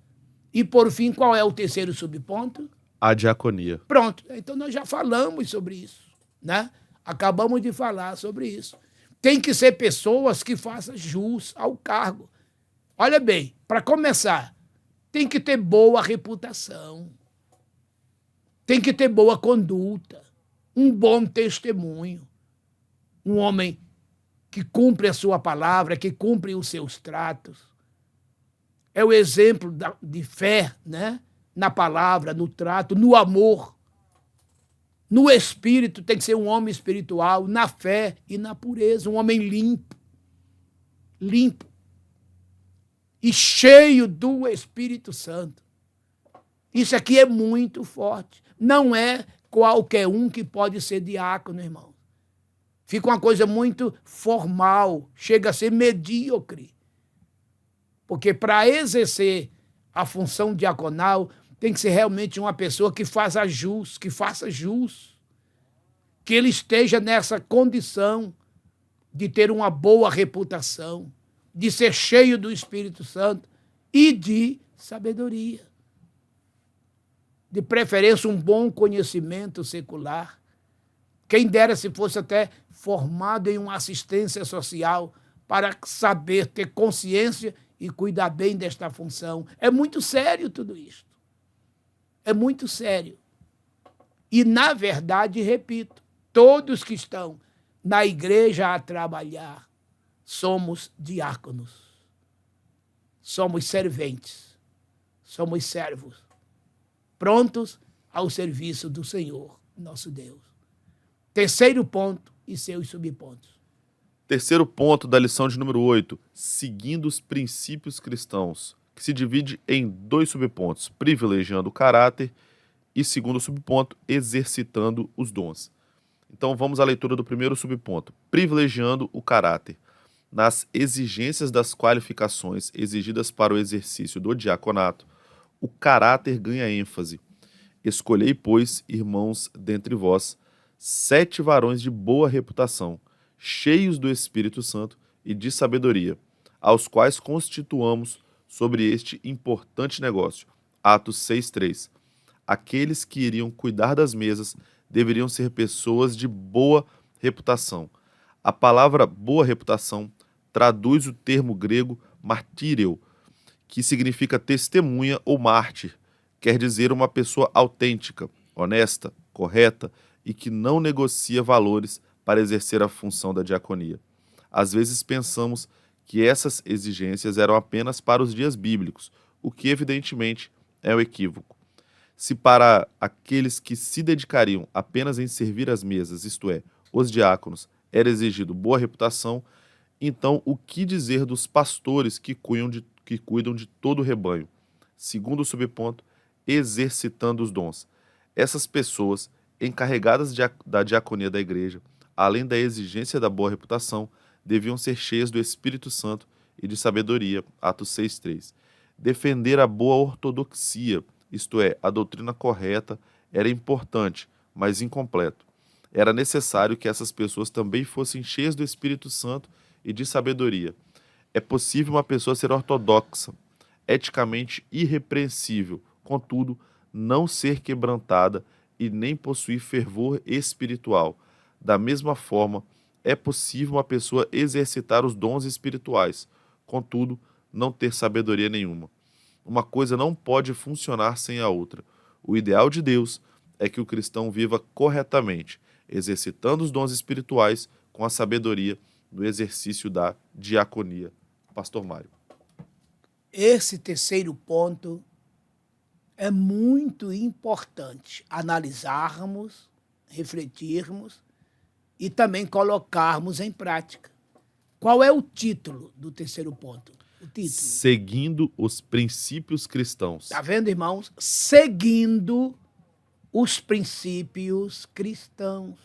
E, por fim, qual é o terceiro subponto? A diaconia. Pronto. Então, nós já falamos sobre isso, né? Acabamos de falar sobre isso. Tem que ser pessoas que façam jus ao cargo. Olha bem, para começar, tem que ter boa reputação, tem que ter boa conduta, um bom testemunho, um homem que cumpre a sua palavra, que cumpre os seus tratos. É o exemplo de fé, né? Na palavra, no trato, no amor. No espírito, tem que ser um homem espiritual, na fé e na pureza, um homem limpo. Limpo. E cheio do Espírito Santo. Isso aqui é muito forte. Não é qualquer um que pode ser diácono, irmão. Fica uma coisa muito formal, chega a ser medíocre. Porque para exercer a função diaconal, tem que ser realmente uma pessoa que faça jus, que ele esteja nessa condição de ter uma boa reputação, de ser cheio do Espírito Santo e de sabedoria. De preferência, um bom conhecimento secular. Quem dera se fosse até formado em uma assistência social para saber ter consciência e cuidar bem desta função. É muito sério tudo isto. É muito sério. E, na verdade, repito, todos que estão na igreja a trabalhar somos diáconos. Somos serventes. Somos servos. Prontos ao serviço do Senhor, nosso Deus. Terceiro ponto e seus subpontos. Terceiro ponto da lição de número 8, seguindo os princípios cristãos, que se divide em 2 subpontos, privilegiando o caráter e, segundo subponto, exercitando os dons. Então vamos à leitura do primeiro subponto, privilegiando o caráter. Nas exigências das qualificações exigidas para o exercício do diaconato, o caráter ganha ênfase. Escolhei, pois, irmãos, dentre vós, 7 varões de boa reputação, cheios do Espírito Santo e de sabedoria, aos quais constituamos sobre este importante negócio. Atos 6:3. Aqueles que iriam cuidar das mesas deveriam ser pessoas de boa reputação. A palavra boa reputação traduz o termo grego martíreo, que significa testemunha ou mártir. Quer dizer uma pessoa autêntica, honesta, correta e que não negocia valores para exercer a função da diaconia. Às vezes pensamos que essas exigências eram apenas para os dias bíblicos, o que evidentemente é um equívoco. Se para aqueles que se dedicariam apenas em servir as mesas, isto é, os diáconos, era exigido boa reputação, então o que dizer dos pastores que cuidam de todo o rebanho? Segundo o subponto, exercitando os dons. Essas pessoas, encarregadas da diaconia da igreja, além da exigência da boa reputação, deviam ser cheias do Espírito Santo e de sabedoria, Atos 6:3. Defender a boa ortodoxia, isto é, a doutrina correta, era importante, mas incompleto. Era necessário que essas pessoas também fossem cheias do Espírito Santo e de sabedoria. É possível uma pessoa ser ortodoxa, eticamente irrepreensível, contudo, não ser quebrantada e nem possuir fervor espiritual. Da mesma forma, é possível uma pessoa exercitar os dons espirituais, contudo, não ter sabedoria nenhuma. Uma coisa não pode funcionar sem a outra. O ideal de Deus é que o cristão viva corretamente, exercitando os dons espirituais com a sabedoria do exercício da diaconia. Pastor Mário. Esse terceiro ponto é muito importante analisarmos, refletirmos e também colocarmos em prática. Qual é o título do terceiro ponto? O título. Seguindo os princípios cristãos. Está vendo, irmãos? Seguindo os princípios cristãos.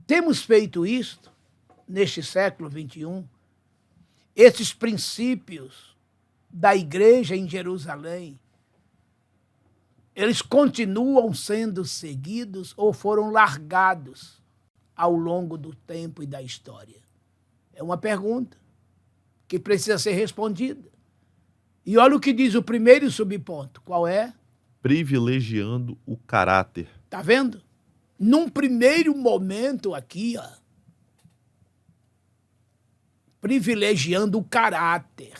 Temos feito isto neste século XXI. Esses princípios da igreja em Jerusalém, eles continuam sendo seguidos ou foram largados ao longo do tempo e da história? É uma pergunta que precisa ser respondida. E olha o que diz o primeiro subponto. Qual é? Privilegiando o caráter. Tá vendo? Num primeiro momento aqui, ó, privilegiando o caráter.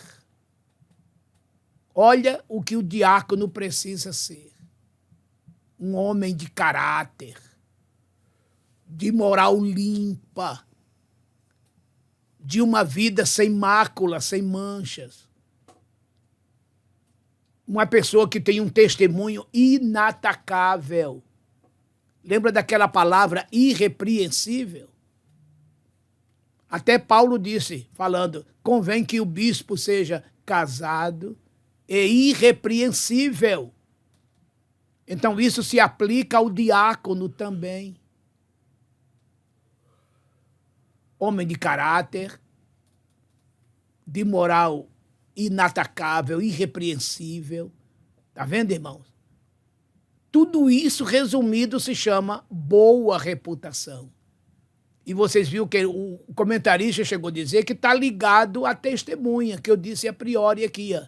Olha o que o diácono precisa ser. Um homem de caráter, de moral limpa, de uma vida sem mácula, sem manchas. Uma pessoa que tem um testemunho inatacável. Lembra daquela palavra irrepreensível? Até Paulo disse, falando, convém que o bispo seja casado e irrepreensível. Então isso se aplica ao diácono também. Homem de caráter, de moral inatacável, irrepreensível. Tá vendo, irmãos? Tudo isso resumido se chama boa reputação. E vocês viram que o comentarista chegou a dizer que está ligado à testemunha, que eu disse a priori aqui, ó,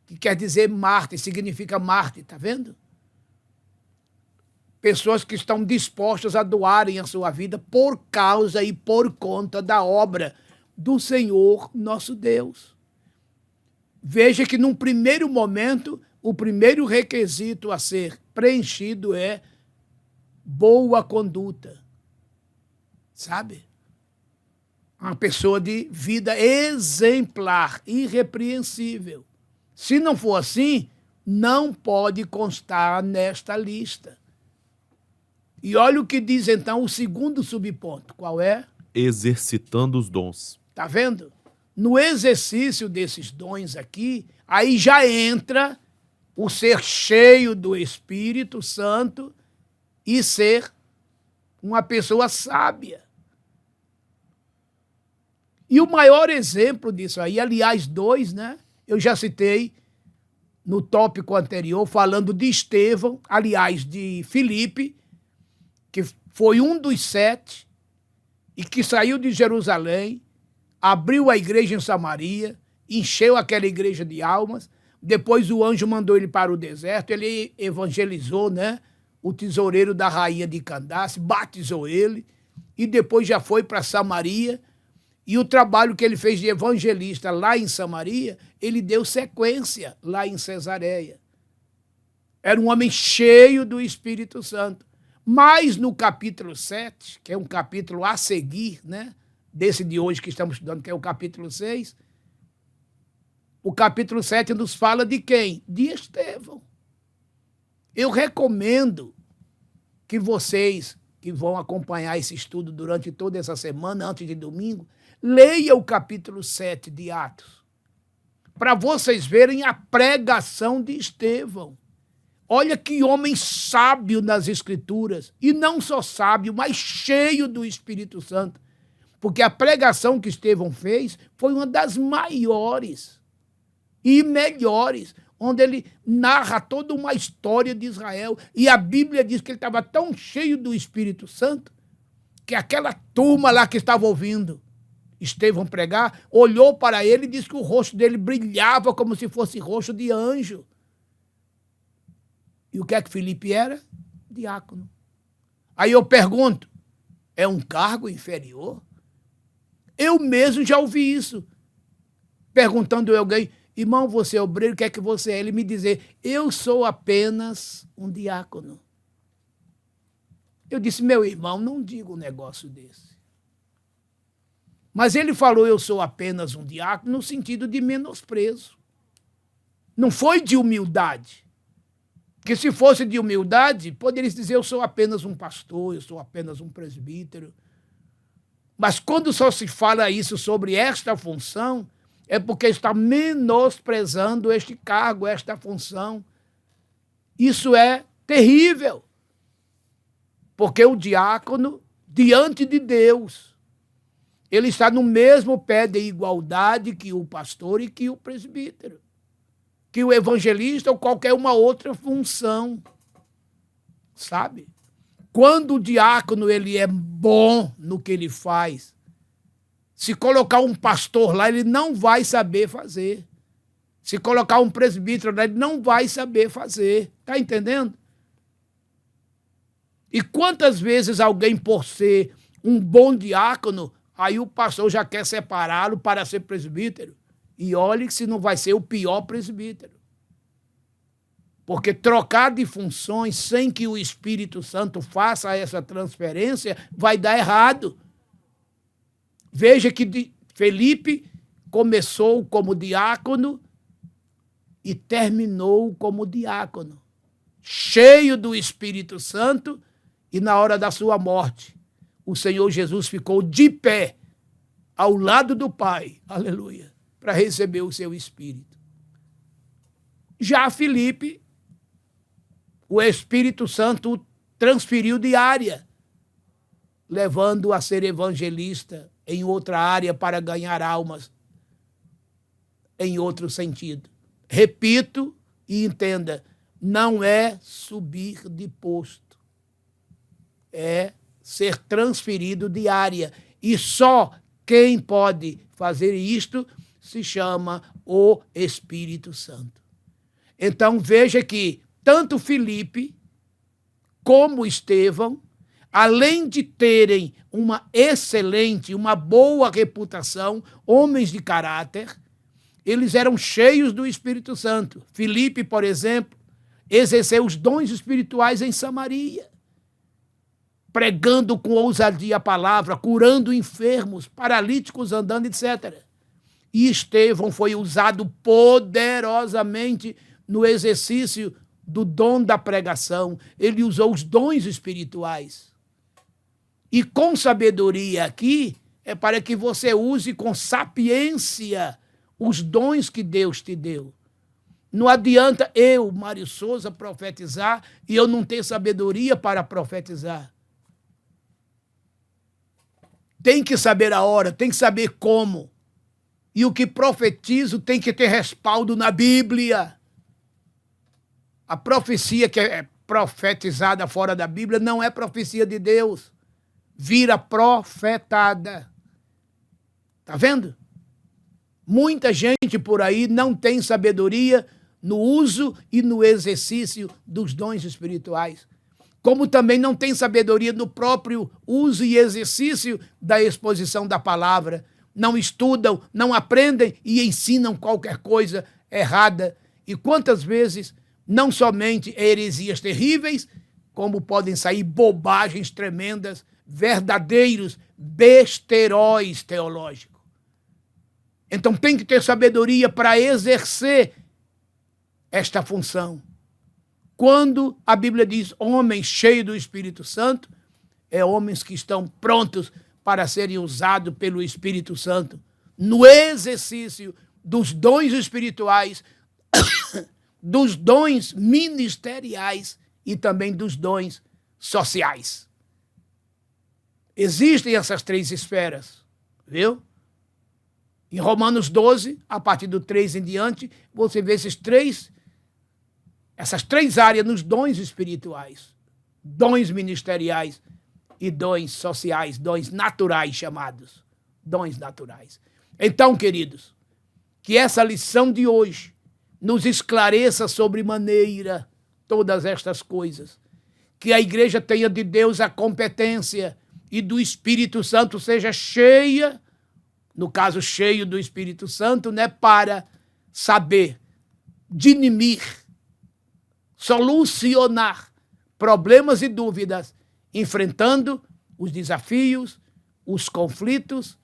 que quer dizer mártir, significa mártir, tá vendo? Pessoas que estão dispostas a doarem a sua vida por causa e por conta da obra do Senhor nosso Deus. Veja que num primeiro momento, o primeiro requisito a ser preenchido é boa conduta. Sabe? Uma pessoa de vida exemplar, irrepreensível. Se não for assim, não pode constar nesta lista. E olha o que diz então o segundo subponto. Qual é? Exercitando os dons. Tá vendo? No exercício desses dons aqui, aí já entra o ser cheio do Espírito Santo e ser uma pessoa sábia. E o maior exemplo disso aí, aliás, dois, né? Eu já citei no tópico anterior, falando de Estevão, aliás, de Filipe, que foi um dos 7 e que saiu de Jerusalém, abriu a igreja em Samaria, encheu aquela igreja de almas, depois o anjo mandou ele para o deserto, ele evangelizou, né? O tesoureiro da rainha de Candace, batizou ele, e depois já foi para Samaria, e o trabalho que ele fez de evangelista lá em Samaria, ele deu sequência lá em Cesareia. Era um homem cheio do Espírito Santo. Mas no capítulo 7, que é um capítulo a seguir, né, desse de hoje que estamos estudando, que é o capítulo 6, o capítulo 7 nos fala de quem? De Estevão. Eu recomendo que vocês que vão acompanhar esse estudo durante toda essa semana, antes de domingo, leia o capítulo 7 de Atos, para vocês verem a pregação de Estevão. Olha que homem sábio nas Escrituras, e não só sábio, mas cheio do Espírito Santo, porque a pregação que Estevão fez foi uma das maiores e melhores, onde ele narra toda uma história de Israel, e a Bíblia diz que ele estava tão cheio do Espírito Santo, que aquela turma lá que estava ouvindo Estevão pregar, olhou para ele e disse que o rosto dele brilhava como se fosse rosto de anjo. E o que é que Filipe era? Diácono. Aí eu pergunto, é um cargo inferior? Eu mesmo já ouvi isso. Perguntando a alguém, irmão, você é obreiro, o que é que você é? Ele me dizer, eu sou apenas um diácono. Eu disse, meu irmão, não diga um negócio desse. Mas ele falou, eu sou apenas um diácono, no sentido de menosprezo. Não foi de humildade. Porque se fosse de humildade, poderia dizer, eu sou apenas um pastor, eu sou apenas um presbítero. Mas quando só se fala isso sobre esta função, é porque está menosprezando este cargo, esta função. Isso é terrível. Porque o diácono, diante de Deus, ele está no mesmo pé de igualdade que o pastor e que o presbítero, que o evangelista ou qualquer uma outra função, sabe? Quando o diácono ele é bom no que ele faz, se colocar um pastor lá, ele não vai saber fazer. Se colocar um presbítero, ele não vai saber fazer. Está entendendo? E quantas vezes alguém, por ser um bom diácono, aí o pastor já quer separá-lo para ser presbítero. E olhe se não vai ser o pior presbítero. Porque trocar de funções sem que o Espírito Santo faça essa transferência vai dar errado. Veja que Felipe começou como diácono e terminou como diácono, cheio do Espírito Santo, e na hora da sua morte, o Senhor Jesus ficou de pé ao lado do Pai, aleluia, para receber o seu Espírito. Já Felipe, o Espírito Santo o transferiu de área, levando-o a ser evangelista em outra área para ganhar almas em outro sentido. Repito e entenda, não é subir de posto, é ser transferido de área. E só quem pode fazer isto se chama o Espírito Santo. Então veja que tanto Filipe como Estevão, além de terem uma excelente, uma boa reputação, homens de caráter, eles eram cheios do Espírito Santo. Filipe, por exemplo, exerceu os dons espirituais em Samaria, pregando com ousadia a palavra, curando enfermos, paralíticos andando, etc. E Estevão foi usado poderosamente no exercício do dom da pregação. Ele usou os dons espirituais. E com sabedoria aqui é para que você use com sapiência os dons que Deus te deu. Não adianta eu, Mário Souza, profetizar e eu não ter sabedoria para profetizar. Tem que saber a hora, tem que saber como. E o que profetizo tem que ter respaldo na Bíblia. A profecia que é profetizada fora da Bíblia não é profecia de Deus. Vira profetada. Tá vendo? Muita gente por aí não tem sabedoria no uso e no exercício dos dons espirituais. Como também não tem sabedoria no próprio uso e exercício da exposição da palavra. Não estudam, não aprendem e ensinam qualquer coisa errada. E quantas vezes, não somente heresias terríveis, como podem sair bobagens tremendas, verdadeiros besteróis teológicos. Então tem que ter sabedoria para exercer esta função. Quando a Bíblia diz homens cheios do Espírito Santo, é homens que estão prontos para serem usados pelo Espírito Santo no exercício dos dons espirituais, dos dons ministeriais e também dos dons sociais. Existem essas três esferas, viu? Em Romanos 12, a partir do 3 em diante, você vê essas três áreas nos dons espirituais, dons ministeriais e dons sociais, dons naturais chamados, dons naturais. Então, queridos, que essa lição de hoje nos esclareça sobremaneira todas estas coisas, que a igreja tenha de Deus a competência e do Espírito Santo seja cheia, no caso cheio do Espírito Santo, né, para saber dinimir, solucionar problemas e dúvidas, enfrentando os desafios, os conflitos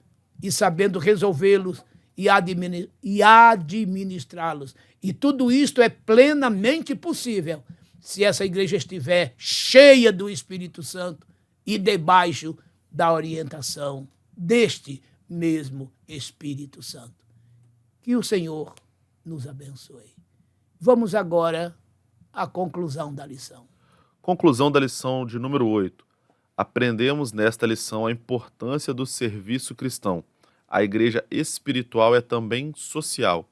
e sabendo resolvê-los e administrá-los. E tudo isto é plenamente possível se essa igreja estiver cheia do Espírito Santo e debaixo da orientação deste mesmo Espírito Santo. Que o Senhor nos abençoe. Vamos agora à conclusão da lição. Conclusão da lição de número 8. Aprendemos nesta lição a importância do serviço cristão. A igreja espiritual é também social.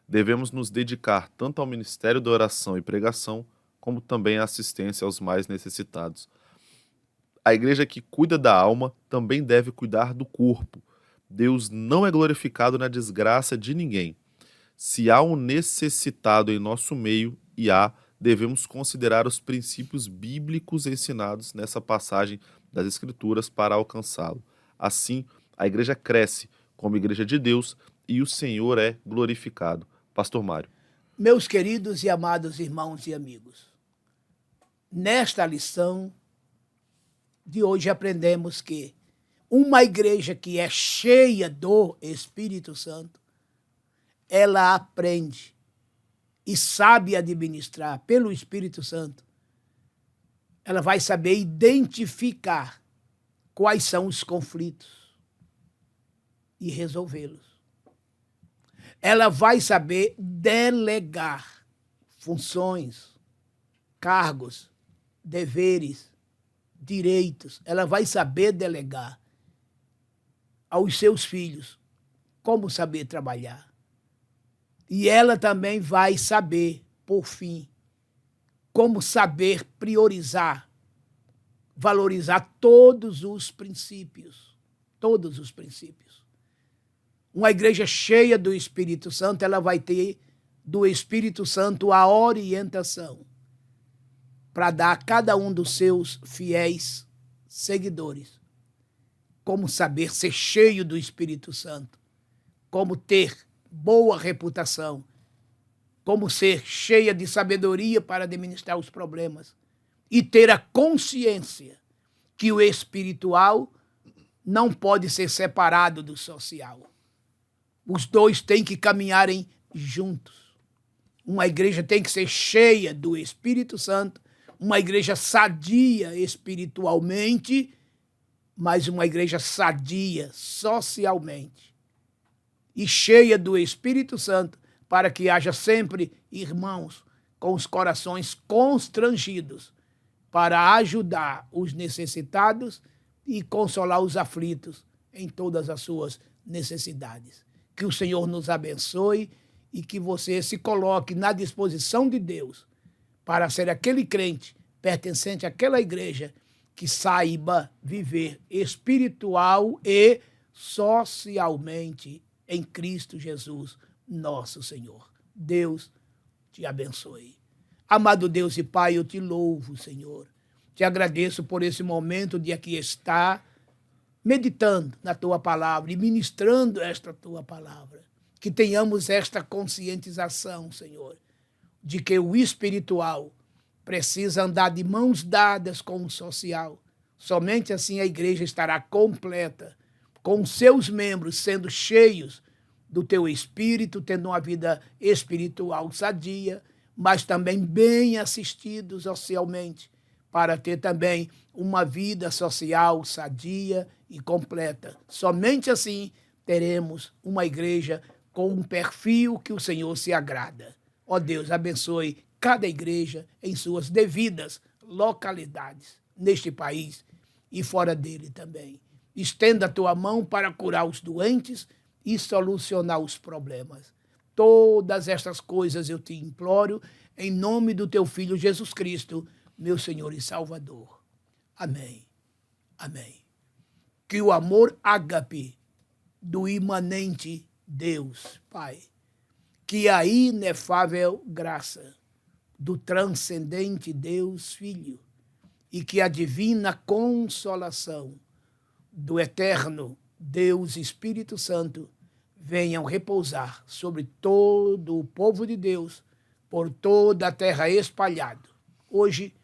Devemos nos dedicar tanto ao ministério da oração e pregação, como também à assistência aos mais necessitados. A igreja que cuida da alma também deve cuidar do corpo. Deus não é glorificado na desgraça de ninguém. Se há um necessitado em nosso meio, e devemos considerar os princípios bíblicos ensinados nessa passagem das Escrituras para alcançá-lo. Assim, a igreja cresce como igreja de Deus e o Senhor é glorificado. Pastor Mário. Meus queridos e amados irmãos e amigos, nesta lição de hoje aprendemos que uma igreja que é cheia do Espírito Santo, ela aprende e sabe administrar pelo Espírito Santo. Ela vai saber identificar quais são os conflitos e resolvê-los. Ela vai saber delegar funções, cargos, deveres, direitos. Ela vai saber delegar aos seus filhos como saber trabalhar. E ela também vai saber, por fim, como saber priorizar, valorizar todos os princípios. Todos os princípios. Uma igreja cheia do Espírito Santo, ela vai ter do Espírito Santo a orientação para dar a cada um dos seus fiéis seguidores como saber ser cheio do Espírito Santo, como ter boa reputação, como ser cheia de sabedoria para administrar os problemas e ter a consciência que o espiritual não pode ser separado do social. Os dois têm que caminharem juntos. Uma igreja tem que ser cheia do Espírito Santo, uma igreja sadia espiritualmente, mas uma igreja sadia socialmente. E cheia do Espírito Santo, para que haja sempre irmãos com os corações constrangidos para ajudar os necessitados e consolar os aflitos em todas as suas necessidades. Que o Senhor nos abençoe e que você se coloque na disposição de Deus para ser aquele crente pertencente àquela igreja que saiba viver espiritual e socialmente em Cristo Jesus, nosso Senhor. Deus te abençoe. Amado Deus e Pai, eu te louvo, Senhor. Te agradeço por esse momento de aqui estar meditando na tua palavra e ministrando esta tua palavra. Que tenhamos esta conscientização, Senhor, de que o espiritual precisa andar de mãos dadas com o social. Somente assim a igreja estará completa, com seus membros sendo cheios do teu espírito, tendo uma vida espiritual sadia, mas também bem assistidos socialmente, para ter também uma vida social sadia e completa. Somente assim teremos uma igreja com um perfil que o Senhor se agrada. Ó Deus, abençoe cada igreja em suas devidas localidades, neste país e fora dele também. Estenda a tua mão para curar os doentes e solucionar os problemas. Todas estas coisas eu te imploro em nome do teu Filho Jesus Cristo, meu Senhor e Salvador. Amém. Amém. Que o amor ágape do imanente Deus, Pai, que a inefável graça do transcendente Deus Filho e que a divina consolação do eterno Deus Espírito Santo venham repousar sobre todo o povo de Deus, por toda a terra espalhado, hoje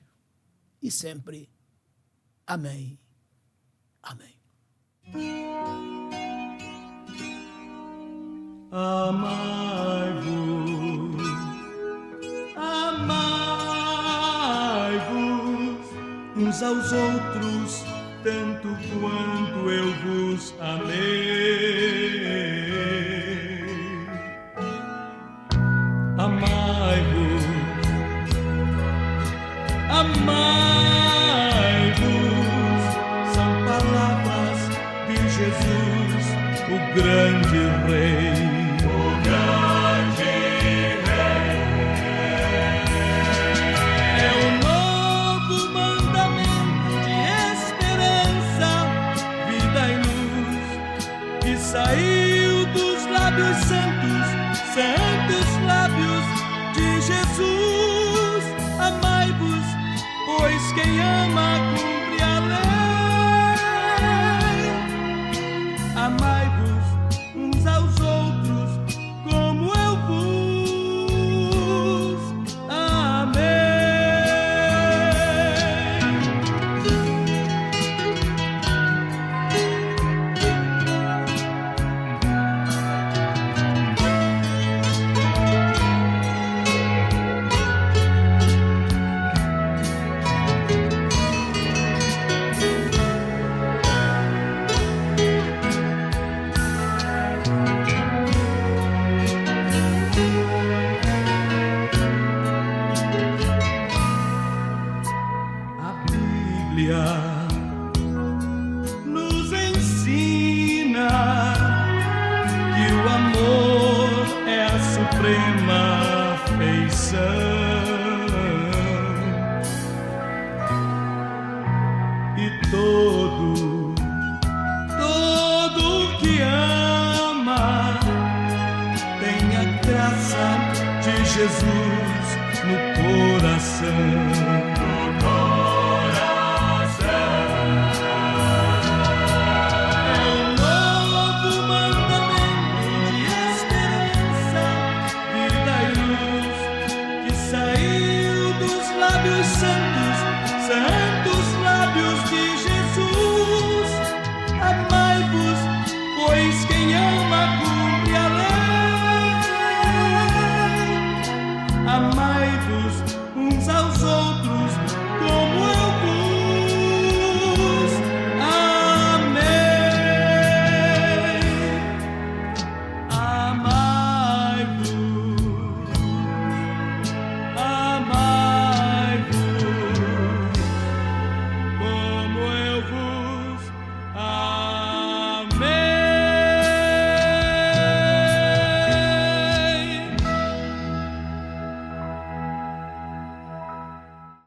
e sempre. Amém. Amém. Amai-vos, amai-vos uns aos outros, tanto quanto eu vos amei. Amai-vos, amai-vos, são palavras de Jesus, o grande Rei. Saiu dos lábios santos, santos. perfeição. E todo que ama tem a graça de Jesus no coração.